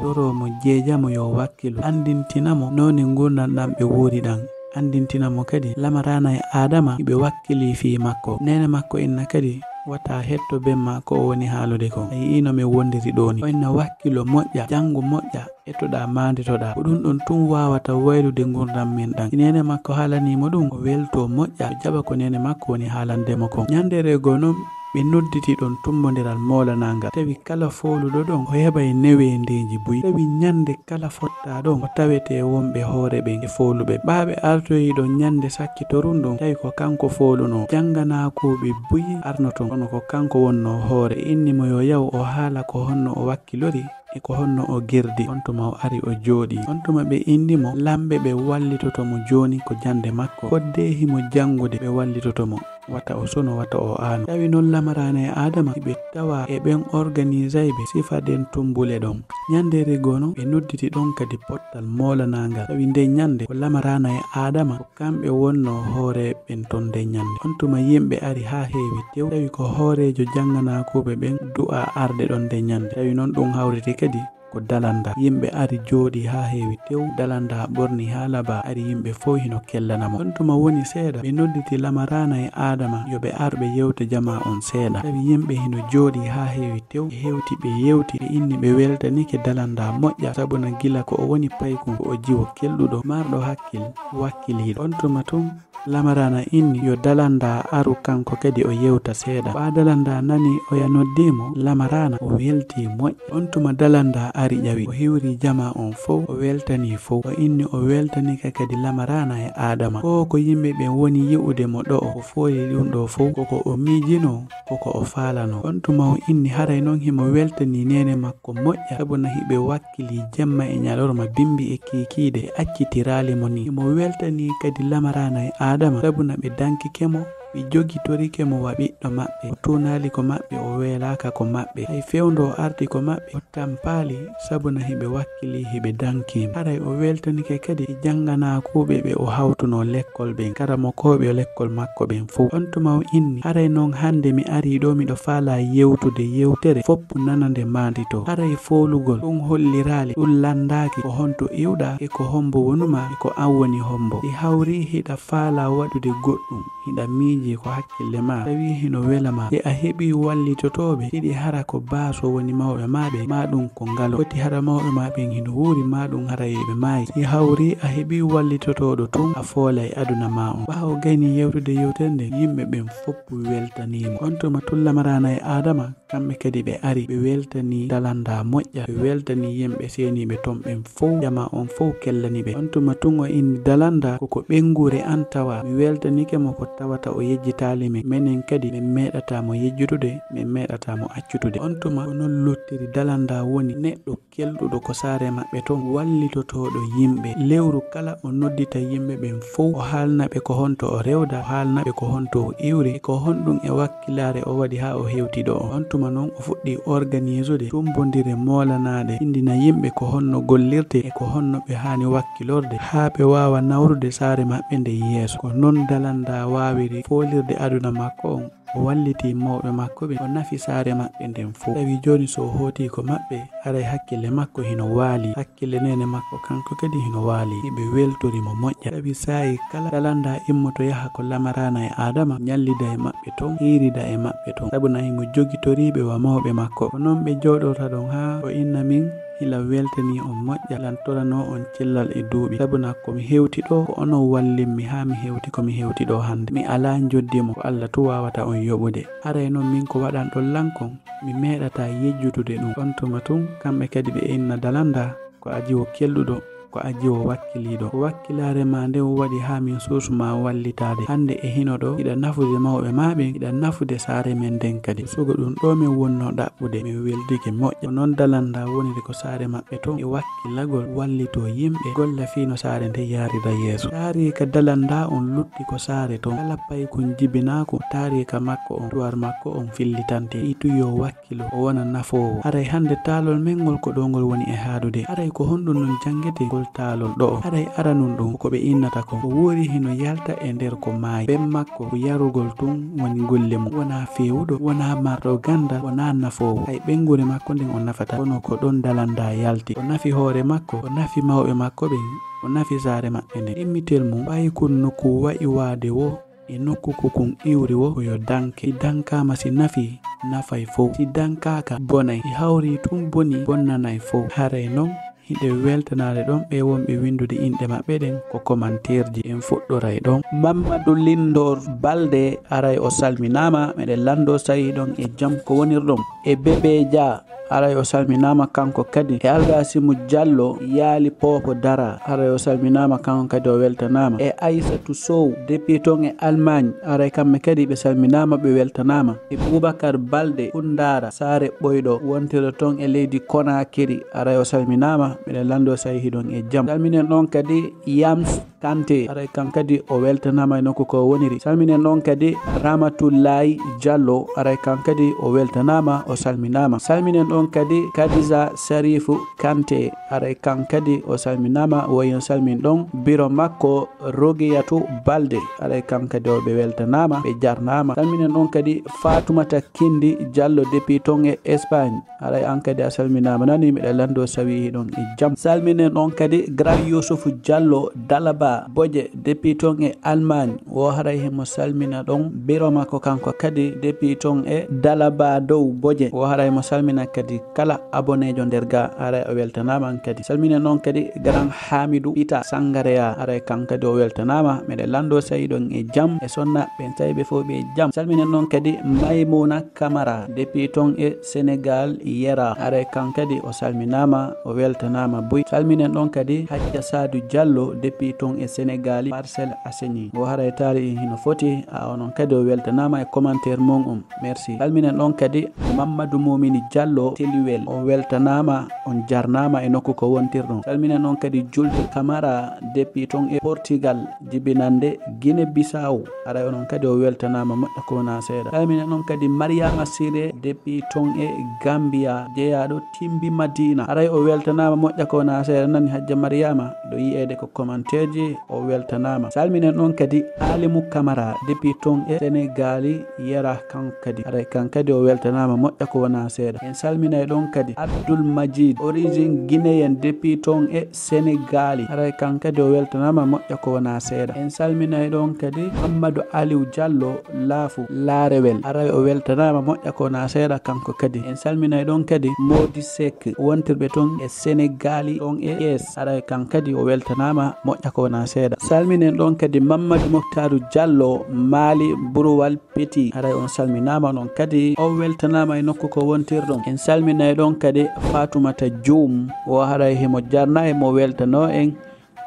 toromo jeejamo yo wakkilu andintinamo noni gurdam ɗam ɓe wuuri ɗan andintinamo kadi lamarana e adama ɓe wakkili fi makko nene makko inna kadi wata hetto ben makko o woni haalude ko a yiino min wondiri ɗoni o inna wakkilo moƴƴa janggo moƴƴa ettoɗa manditoɗa ko ɗum ɗon tun wawata waylude gurdam min ɗan nene makko haalanimo ɗum o welto moƴƴa o jaɓa ko nene makko woni haalandemo kon ñandere go noon ɓe nodditi ɗon tummodiral molanangal tawi kala foluɗo ɗon o heɓay newendeji buyi tawi ñande kala fotta ɗon o tawete wonɓe hoore ɓen e foluɓe ɓaɓe artoyi ɗon ñande sakkitorun ɗum tawi ko kanko foluno janganakoɓe buyi arnoton kono ko kanko wonno hoore innimo yo yaw o haala ko honno o wakkilori e ko honno o girdi on tuma o ari o jooɗi on tuma ɓe indimo lamɓe ɓe wallitotomo joni ko jande makko hoddehimo jangude ɓe wallitotomo wata o sono wata o aano tawi noon lamarana e adama ɓe tawa e ɓen organisay ɓe sifa ɗen tumbule ɗon ñandere gono ɓe nodditi ɗon kadi pottal molanangal tawi nde ñande ko lamarana e adama ko kamɓe wonno hoore ɓen ton nde ñande on tuma yimɓe ari ha heewi tew tawi ko hoorejo janganakoɓe ɓen du'a arde ɗon nde ñande tawi noon ɗum hawriti kadi ko dalanda yimɓe ari jooɗi ha heewi tew dalanda ɓorni ha laba ari yimɓe fof hino kellanamo on tuma woni seeɗa ɓe nodditi lamarana e adama yoɓe arɓe yewta jama on seeɗa tawi yimɓe hino jooɗi ha heewi tew ɓe hewti ɓe yewti ɓe inni ɓe weltanike dalanda moƴƴa sabuna gila ko o woni paykum ko o jiwo kelɗuɗo marɗo hakkil wakkiliɗo on tuma tun lamarana inni yo dalanda aru kanko kadi o yewta seeɗa ɓa dalanda nani oya noddimo lamarana o welti moƴƴa on tuma dalanda ari ƴawi o hiwri jama on fof o weltani fof o inni o weltanika kadi lamarana e adama o ko yimɓe ɓe woni yi'ude mo ɗo o fooli ɗum ɗo fof koko o miijino koko o faalano on tuma o inni haray noon himo weltani nene makko moƴƴa sabuna hiɓe wakkili jemma e ñalorma bimbi e kikiide e accitirali mo ni himo weltani kadi lamarana e adama sabuna ɓe dankikemo ɓe jogitorike mo wa ɓiɗɗo maɓɓe o tunali ko maɓɓe o weelaka ko maɓɓe hay fewndo o ardi ko maɓɓe o tampali sabuna hiɓe wakkili hiɓe dankimo haray o weltanike kadi e janganakoɓe ɓe o hawtuno lekkol ɓen karamokoɓe lekkol makko ɓen fof on tuma o inni haray noon hande mi ari ɗo miɗo faala yewtude yewtere foppu nanande mandito haray folugol ɗum hollirali ɗum landaki ko honto iwɗa e ko hombo wonuma e ko an woni hombo ɗi hawri hiɗa faala waɗude goɗɗum hiɗa miiji ko hakkille ma tawi hino welama e a heɓi wallitotoɓe ɗiɗi hara ko baaso woni mawɓe maɓe ma ɗum ko ngalo foti hara mawɓe maɓen hino wuuri ma ɗum hara yeɓe maayi si hawri a heɓi wallitotoɗo tun a foola e aduna ma on ɓawo gayni yewtude yewtere nde yimɓe ɓen foppu weltanimo on tuma tullamarana e adama kamɓe kadi ɓe ari ɓe weltani dalanda moƴƴa ɓe weltani yimɓe seniɓe ton ɓen fof jama on fof kellaniɓe on tuma tun o inni dalanda koko ɓengure an tawa mi weltanike mo ko tawata o yejjitali min minen kadi min meɗatamo yejjutude min meɗatamo accutude on tuma onon lottiri dalanda woni neɗɗo kelɗuɗo ko saare maɓɓe ton wallitotoɗo yimɓe lewru kala o noddita yimɓe ɓen fof o haalnaɓe ko honto o rewda o haalnaɓe ko honto o iwri ko honɗum e wakkilare o waɗi ha o hewtiɗo on tuma noon o fuɗɗi organiseude tumbodire molanade indina yimɓe ko honno gollirte e ko honno ɓe hani wakkilorde ha ɓe wawa nawrude saare maɓɓe nde yeeso ko non dalanda wawiri folirde aduna makko on o walliti mawɓe makko ɓe o nafi saare maɓɓe nden fof tawi joni so hooti ko maɓɓe haray hakkille makko hino waali hakkille nene makko kanko kadi hino waali hiɓe weltorimo moƴƴa tawi sayi kala dalanda immoto yaha ko lamarana e adama ñallida e maɓɓe ton hiirida e maɓɓe ton sabuna himo jogitoriɓe wa mawɓe makko ko noon ɓe joɗorta ɗon ha o inna min hila weltani on moƴƴa lan torano on cellal e duuɓi sabuna komi hewti ɗo ko onon wallinmi ha mi hewti komi hewti ɗo hande mi ala joddimo ko Allah tu wawata on yoɓude haray noon min ko waɗan ɗon lankon mi meɗata yejjutude ɗum on tuma tun kamɓe kadi ɓe inna dalanda ko ajiwo kelɗuɗo ko ajiwo wakkiliɗo ko wakkilare ma nde waɗi ha min susuma wallitade hande e hino ɗo iɗa nafude mawɓe maɓe iɗa nafude saare men nden kadi sugo ɗum ɗo min wonno ɗaɓɓude min weldike moƴƴa noon dalanda wonide ko saare maɓɓe ton e wakkilagol wallito yimɓe golla fino saare nde yarida yeeso tarika dalanda on lutti ko saare ton kala paykon jibinako tarika makko on tuwar makko on fillitante ituyo wakkilo o wona nafowo haray hande taalol men ngol ko ɗo ngol woni e haadude haray ko honɗum non jangete ngol dow talol ɗo haray aranun ɗum ko ɓe innata ko o wori hino yalta e nder ko maayi ben makko ko yarugol tun woni golle mum wona fewuɗo wona marɗo gandal wona nafowo hay ɓengure makko nden o nafata kono ko ɗon dalanda yalti o nafi hoore makko o nafi mawɓe makko ɓen o nafi saare maɓɓe nden ɗimmitel mum ɓayi kun nokku wa'i waade wo e nokku kokun iwri wo yo danke si dankama si nafi nafay fof si dankaka bonay si hawri tun boni bonnanay fof haray noon hiɗe weltanade ɗon ɓe wonɓe windude inɗe maɓɓe ɗen ko commentaire ji en fuɗɗoray ɗon. Mamadou Lindor Balde aray o salminama meɗen lando sayi ɗon e jaam ko wonirɗon e Bébé Dia aray o salminama kanko kadi e Algasimu Diallo yaali popo dara aray o salminama kanko kadi o weltanama e Aissatou Sow depuis ton e Allemagne aray kamɓe kadi ɓe salminama ɓe weltanama e Boubacar Balde Kundara Sare Ɓoyɗo wontiro ton e leydi Conakry aray o salminama ɓeɗen lando sayi hiɗon e jaam. Salminen ɗon kadi Yams Kanté aray kan kadi o weltanama e nokku ko woniri. Salminen ɗon kadi Ramatoulaye Diallo aray kan kadi o weltanama o salminama. Salminen ɗon kadi Kadiza Sarifu Kanté aray kan kadi o salminama woyen salmin ɗon biro makko Rogiyatu Balde aray kan kadi o ɓe weltanama ɓe jarnama. Salminen ɗon kadi Fatoumata Kindi Diallo depuis ton e Espagne aray an kadi a salminama nani miɗa lando sawi ɗon e jaam. Salminen ɗon kadi Grand Youssouf Diallo Dalaba Boje depuis ton e Allemagne wo haray himo salmina ɗon biro makko kanko kadi depuis ton e Dalaba dow Boje wo haray mo salmina kadi kala abonejo nder ga aray o weltanama kadi. Salminen ɗon kadi Grand Hamidou Ita Sangareya aray kan kadi o weltanama meɗe lando sayi ɗon e jaam e sonna ɓen tawi ɓe fof ɓe jaam. Salminen ɗon kadi Maymouna Camara depuis ton e Sénégal Yera aray kan kadi o salminama o weltanama boy. Salminen ɗon kadi Hadja Sadou Diallo depuis ton e Sénégal Parcelles Assainies wo haray taari hino foti a onon kadi o weltanama e commentaire mon merci. Salminen ɗon kadi Mamadou Momini Diallo Teliwel o weltanama on jarnama e nokku ko wontirɗon. Salminen ɗon kadi Julde Camara depuis ton e Portugal jibinande Guinée Bissau aray onon kadi o weltanama moƴƴa ko wona seeɗa. Salminen ɗon kadi Mariama Siré depuis ton e Gambia jeeyaɗo Timbi Madina aray o weltanama moƴƴa ko wona seeɗa nani Hajja Mariama ɗo yiyede ko commentaire ji o weltanama. Salminen ɗon kadi Alimou Camara depuis ton e Sénégali Yera kan kadi aray kan kadi o weltanama moƴƴa ko wona seeɗa. En salminay ɗon kadi Abdoul Majid origine guinéen depuis ton e Sénégali aray kan kadi o weltanama moƴƴa ko wona seeɗa. En salminay ɗon kadi Amadou Aliou Diallo Laafu Larewel aray o weltanama moƴƴa ko wona seeɗa kanko kadi. En salminay ɗon kadi Modi Seck wontirɓe ton e Sénégali ɗon e Thiès aray kan kadi o weltanama moƴƴa ko wona seeɗa. Salminen ɗon kadi Mamadou Moktarou Diallo Mali Bourowal Petit aray on salminama non kadi o weltanama e nokku ko wontirɗon. En salminay ɗon kadi Fatoumata Dioum wo haray himo jarna e mo weltano en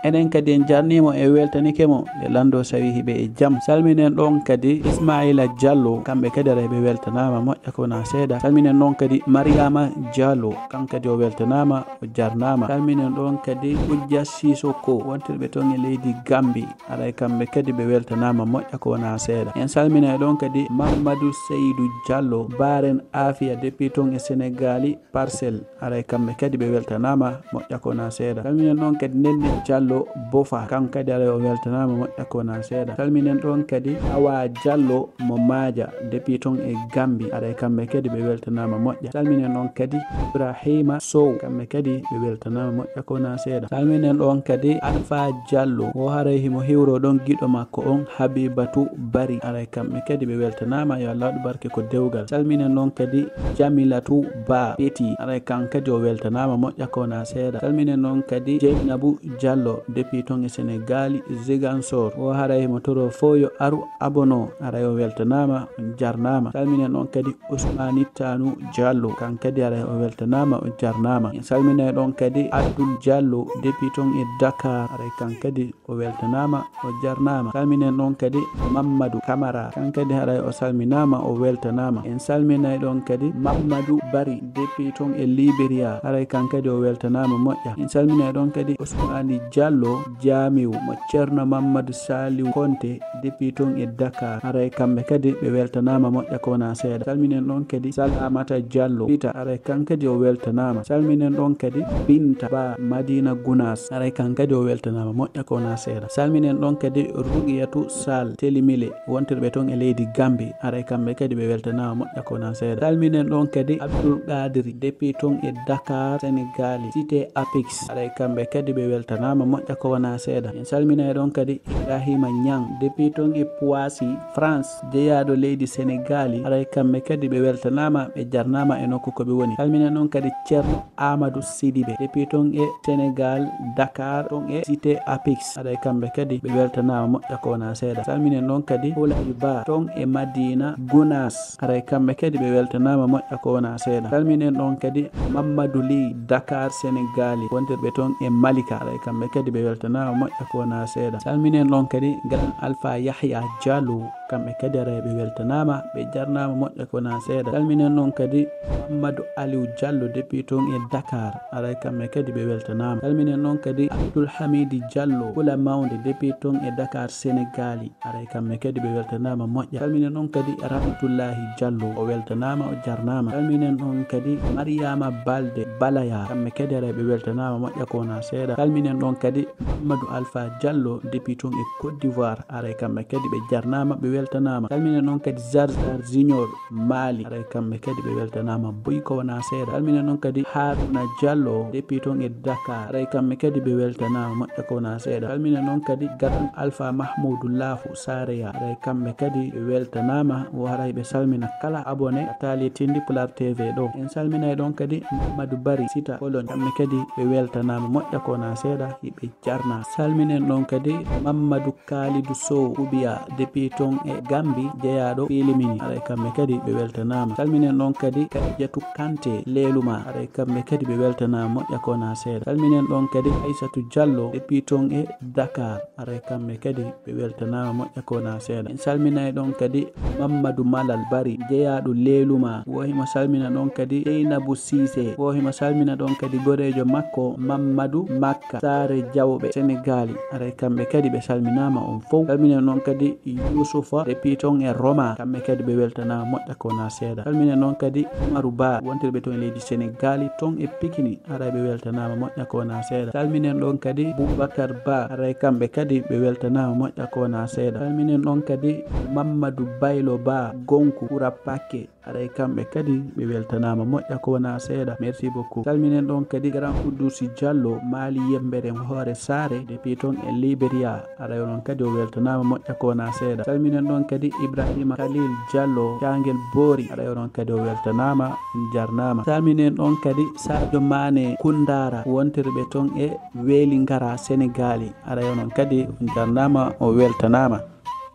enen kadi en jarnimo e weltanikemo e lando sawi hiɓe e jaam. Salminen ɗon kadi Ismaila Diallo kamɓe kadi aray ɓe weltanama moƴƴa ko wona seeɗa. Salminen ɗon kadi Mariama Diallo kan kadi o weltanama o jarnama. Salminen ɗon kadi Ujja Sisoko wontirɓe ton e leydi Gambi aray kamɓe kadi ɓe weltanama moƴƴa ko wona seeɗa. En salminay ɗon kadi Mamadou Seydou Diallo Baren Afia depuis ton e Sénégali Parcelles aray kamɓe kadi ɓe weltanama moƴƴa ko wona seeɗa. Salminen ɗon kadi Nenne Diallo Bofa kan kadi aray o weltanama moƴƴa ko wona seeɗa. Salminen ɗon kadi Awa Diallo mo Maja depuis ton e Gambi aray kamɓe kadi ɓe weltanama moƴƴa. Salminen ɗon kadi Ibrahima Sow kamɓe kadi ɓe weltanama moƴƴa ko wona seeɗa. Salminen ɗon kadi Alpha Diallo wo haray himo hiwro ɗon giɗo makko on Habibatou Bari aray kamɓe kadi ɓe weltanama yo Allah waɗu barke ko dewgal. Salminen ɗon kadi Jamilatou Ba Beti aray kan kadi o weltanama moƴƴa ko wona seeɗa. Salminen ɗon kadi Jeynabou Diallo depuis ton e Sénégal Ziguinchor wo haray himo toro fo yo aru abono aray o weltanama on jarnama. Salminen ɗon kadi Ousmani Tanou Diallo kan kadi aray o weltanama on jarnama. En salminay ɗon kadi Abdoul Diallo depuis ton e Dakar aray kan kadi o weltanama o jarnama. Salminen ɗon kadi Mamadou Camara kan kadi aray o salminama o weltanama. En salminay ɗon kadi Mamadou Bari depuis ton e Liberia aray kan kadi o weltanama moƴƴa. En salminay ɗon kadi Ousmani Diallo Diallo jamiu mo Ceerno Mamadou Saliou Konte depuis ton e Dakar aray kamɓe kadi ɓe weltanama moƴƴa kona seeɗa. Salminen ɗon kadi Salamata Diallo Bita aray kankadi o weltanama. Salminen ɗon kadi Binta Ba Madina Gounas aray kankadi o weltanama moƴƴa kona seeɗa. Salminen ɗon kadi Ruqiyatu Sall Telimile wontirɓe ton e leydi Gambie aray kamɓe kadi ɓe weltanama moƴƴa kona seeɗa. Salminen ɗon kadi Abdoul Qadiri depuis ton e Dakar Sénégal cité Apix aray kamɓe kadi ɓe weltanama moƴƴa kona seeɗa. En salminay ɗon kadi Ibrahima Niang depuis ton e Poissy France jeeyaɗo leydi Sénégal aray kamɓe kadi ɓe weltanama ɓe jarnama e nokku koɓe woni. Salminen ɗon kadi Ceerno Amadou Sidibé depuis ton e Sénégal Dakar ton e cité Apix aray kamɓe kadi ɓe weltanama moƴƴa kona seeɗa. Salminen ɗon kadi Houlay Ba ton e Madina Gounas aray kamɓe kadi ɓe weltanama moƴƴa kona seeɗa. Salminen ɗon kadi Mamadou Ly Dakar Sénégal wontirɓe ton e Malika aray kamɓe kadi ɓe weltanama moƴƴa kona seeɗa. Salminen ɗon kadi Garan Alpha Yahya Diallo kamɓe kadi aray ɓe weltanama ɓe jarnama moƴƴa kona seeɗa. Salminen ɗon kadi Mamadou Aliou Diallo depuis ton e Dakar aray kamɓe kadi ɓe weltanama. Salminen ɗon kadi Abdoul Hamidi Diallo Kula Mawde depuis ton e Dakar Sénégal aray kamɓe kadi ɓe weltanama moƴƴa. Salminen ɗon kadi Rahmatullahi Diallo o weltanama o jarnama. Salminen ɗon kadi Mariama Balde Balaya kamɓe kadi aray ɓe weltanama moƴƴa kona seeɗa. Salminen ɗon kadi Mamadou Alpha Diallo depuis ton e Côte d'Ivoire aray kamɓe kadi ɓe jarnama ɓe weltanama. Salminen ɗon kadi Zarzar Junior Mali aray kamɓe kadi ɓe weltanama boyi kona seeɗa. Salminen ɗon kadi Haruna Diallo depuis ton e Dakar aray kamɓe kadi ɓe weltanama moƴƴa kona seeɗa. Salminen ɗon kadi Garan Alpha Mahmoudou Lafou Sareya aray kamɓe kadi ɓe weltanama o haray ɓe salmina kala abonné Tali Tindi Pular TV ɗo. En salminay ɗon kadi Mamadou Bari Sita Pologne kamɓe kadi ɓe weltanama moƴƴa kona seeɗa hiɓe jarna. Salminen ɗon kadi Mamadou Kalidou Sow Oubiya depuis ton e Gambie jeeyaɗo Filimini aray kamɓe kadi ɓe weltanama. Salminen ɗon kadi Kadijatou Kanté Leluma aray kamɓe kadi ɓe weltanama moƴƴa kona seeɗa. Salminen ɗon kadi Aissatou Diallo depuis ton e Dakar aray kamɓe kadi ɓe weltanama moƴƴa kona seeɗa. En salminay ɗon kadi Mamadou Malal Bari jeeyaɗo Leluma wohimo salmina ɗon kadi Seynabou Cissé wohimo salmina ɗon kadi gorejo makko Mamadou Makka Sare Diawɓe Sénégal aray kamɓe kadi ɓe salminama on fof. Salminen ɗon kadi Youssoufa depuis ton e Roma kamɓe kadi ɓe weltanama moƴƴa kona seeɗa. Salminen ɗon kadi Umarou Ba wontirɓe ton e leydi Sénégal ton e Pikini aray ɓe weltanama moƴƴa kona seeɗa. Salminen ɗon kadi Boubacar Ba aray kamɓe kadi ɓe weltanama moƴƴa kona seeɗa. Salminen ɗon kadi Mamadou Baylo Ba Gonku Koura Pakke aray kamɓe kadi ɓe weltanama moƴƴa kona seeɗa. Merci beaucoup. Salminen ɗon kadi Grand Koudousi Diallo Mali Yembere Hoore Sare depuis ton e Liberia aray onon kadi o weltanama moƴƴa kona seeɗa. Salminen ɗon kadi Ibrahima Khalil Diallo Cangel Bori aray onon kadi o weltanama jarnama. Salminen ɗon kadi Sadio Mané Koundara wontirɓe ton e Welingara Sénégal aray onon kadi jarnama o weltanama.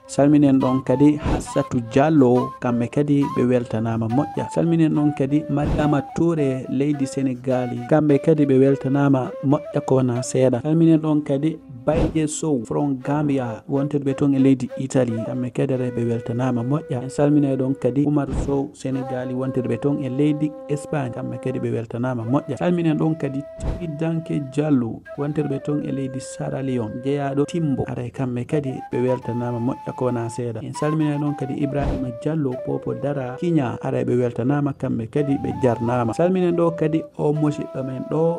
Salminen ɗon kadi Hassatou Diallo kamɓe kadi ɓe weltanama moƴƴa. Salminen ɗon kadi Mariama Touré leydi Sénégal kamɓe kadi ɓe weltanama moƴƴa kona seeɗa. Salminen ɗon kadi Bayje Sow from Gambia wontirɓe ton e leydi Italie kamɓe kadi ɓe weltanama moƴƴa. En salminay ɗon kadi Oumar Sow Sénégal wontirɓe ton e leydi Espagne kamɓe kadi ɓe weltanama moƴƴa. Salminen ɗon kadi Danke Diallo wontirɓe ton e leydi Sierra Leone jeeyaɗo Timbo aray kamɓe kadi ɓe weltanama moƴƴa kona seeɗa. En salminay ɗon kadi Ibrahima Diallo Popo Dara Kiña aray ɓe weltanama kamɓe kadi ɓe jarnama. Salminen ɗo kadi o musidɗo men ɗo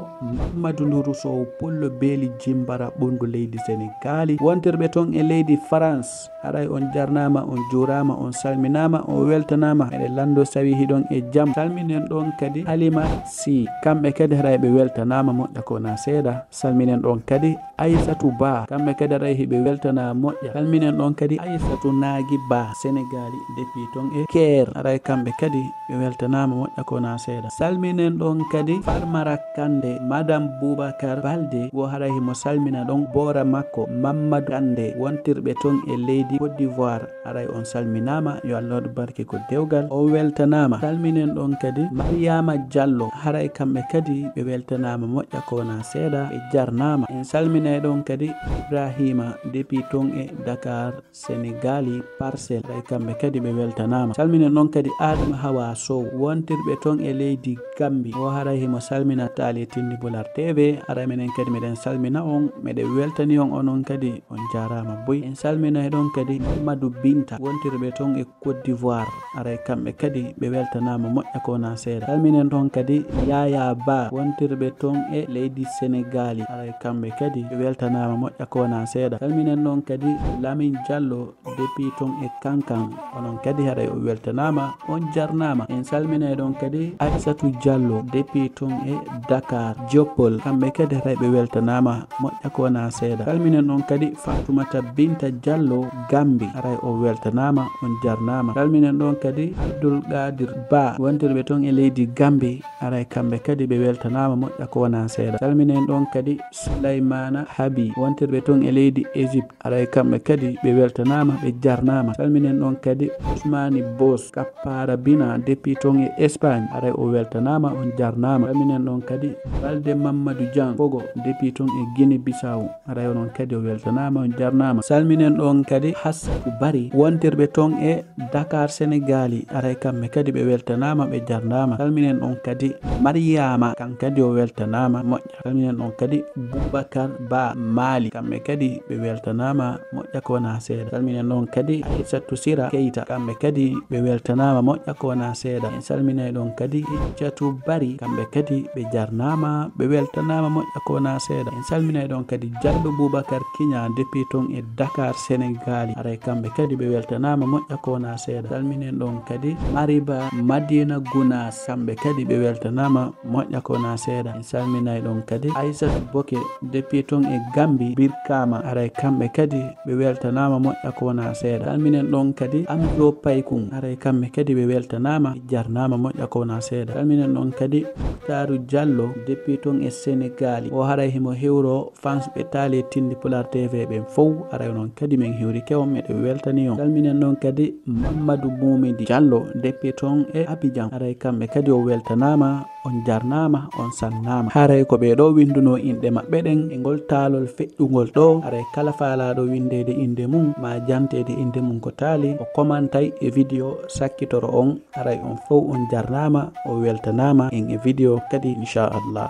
Mamadou Nourou Sow Pullo Beeli Jimbara Ɓundu leydi Sénégal wontirɓe ton e leydi France aray on jarnama on jurama on salminama on weltanama eɗen lando sawi hiɗon e jaam. Salminen ɗon kadi Halima Sy kamɓe kadi aray ɓe weltanama moƴƴa kona seeɗa. Salminen ɗon kadi Aissatou Ba kamɓe kadi aray hiɓe weltanama moƴƴa. Salminen ɗon kadi Aissatou Nagui Ba Sénégal depuis ton e Caire aray kamɓe kadi ɓe weltanama moƴƴa kona seeɗa. Salminen ɗon kadi Farmara Kande Madame Boubacar Balde wo haray himo salmina ɗon bora makko Mamadou Kande wontirɓe ton e leydi Côte d'Ivoire aray on salminama yo Allah waɗu barke ko dewgal o weltanama. Salminen ɗon kadi Mariama Diallo haray kamɓe kadi ɓe weltanama moƴƴa ko wona seeɗa ɓe jarnama. En salminay ɗon kadi Ibrahima depuis ton e Dakar Sénégali Parcelles aray kamɓe kadi ɓe weltanama. Salminen ɗon kadi Adama Hawa Sow wontirɓe ton e leydi Gambi o haray himo salmina taali Tindibular TV aray menen kadi meɗen salmina on meɗen weltani on onon kadi on jarama boy. En salminay ɗon kadi Mamadou Binta wontirɓe ton e Côte d'Ivoire aray kamɓe kadi ɓe weltanama moƴƴa ko wona seeɗa. Salminen ɗon kadi Yaya Ba wontirɓe ton e leydi Sénégali aray kamɓe kadi ɓe weltanama moƴƴa ko wona seeɗa. Salminen ɗon kadi Lamine Diallo depuis ton e Kankan onon kadi haɗay o weltanama on jarnama. En salminay ɗon kadi Aissatou Diallo depuis ton e Dakar Dioppol kamɓe kadi haɗay ɓe weltanama moƴƴa ko wona seeɗa. Salminen ɗon kadi Fatoumata Binta Diallo Gambi aray o weltanama on jarnama. Salminen ɗon kadi Abdoul Qadir Ba wontirɓe ton e leydi Gambi aray kamɓe kadi ɓe weltanama moƴƴa ko wona seeɗa. Salminen ɗon kadi Souleymana Habi wontirɓe ton e leydi Égypte aray kamɓe kadi ɓe weltanama ɓe jarnama. Salminen ɗon kadi Ousmani Bos Kappara Bina depuis ton e Espagne aray o weltanama on jarnama. Salminen ɗon kadi Balde Mamadou Diang Fogo depuis ton e Guinée Bissau aray onon kadi o weltanama on jarnama. Salminen ɗon kadi Hassatu Bari wontirɓe ton e Dakar Sénégali aray kamɓe kadi ɓe weltanama ɓe jarnama. Salminen ɗon kadi Mariama kan kadi o weltanama moƴƴa. Salminen ɗon kadi Boubacar Ba Mali kamɓe kadi ɓe weltanama moƴƴa ko wona seeɗa. Salminen ɗon kadi Aissatou Sira Keita kamɓe kadi ɓe weltanama moƴƴa ko wona seeɗa. En salminay ɗon kadi Hijjatou Bari kamɓe kadi ɓe jarnama ɓe weltanama moƴƴa ko wona seeɗa. En salminay ɗon kadi Diallo Boubacar Kiña depuis ton e Dakar Sénégali aray kamɓe kadi ɓe weltanama moƴƴa ko wona seeɗa. Salminen ɗon kadi Mariba Madina Gounas kamɓe kadi ɓe weltanama moƴƴa ko wona seeɗa. En salminay ɗon kadi Aissatou Boke depuis ton e Gambi Birkama aray kamɓe kadi ɓe weltanama moƴƴa ko wona seeɗa. Salminen ɗon kadi Amjo Paykun aray kamɓe kadi ɓe weltanama ɓe jarnama moƴƴa ko wona seeɗa. Salminen ɗon kadi Taru Diallo depuis ton e Sénégali o haray himo hewro fans ɓe taali Tindibular TV ɓen fof aray non kadi min hewri kewon meɗe weltani on. Salminen ɗon kadi Mamadou Moumidi Diallo depuis ton e Abidjan aray kamɓe kadi o weltanama on jarnama on sannama. Haray ko ɓeɗo winduno inɗe maɓɓe ɗen e ngol taalol feƴƴugol ɗo aray kala faalaɗo windede inde mum ma jantede inde mum ko taali o commentay e vidéo sakkitoro on aray on fof on jarnama o weltanama en e vidéo kadi inchallah.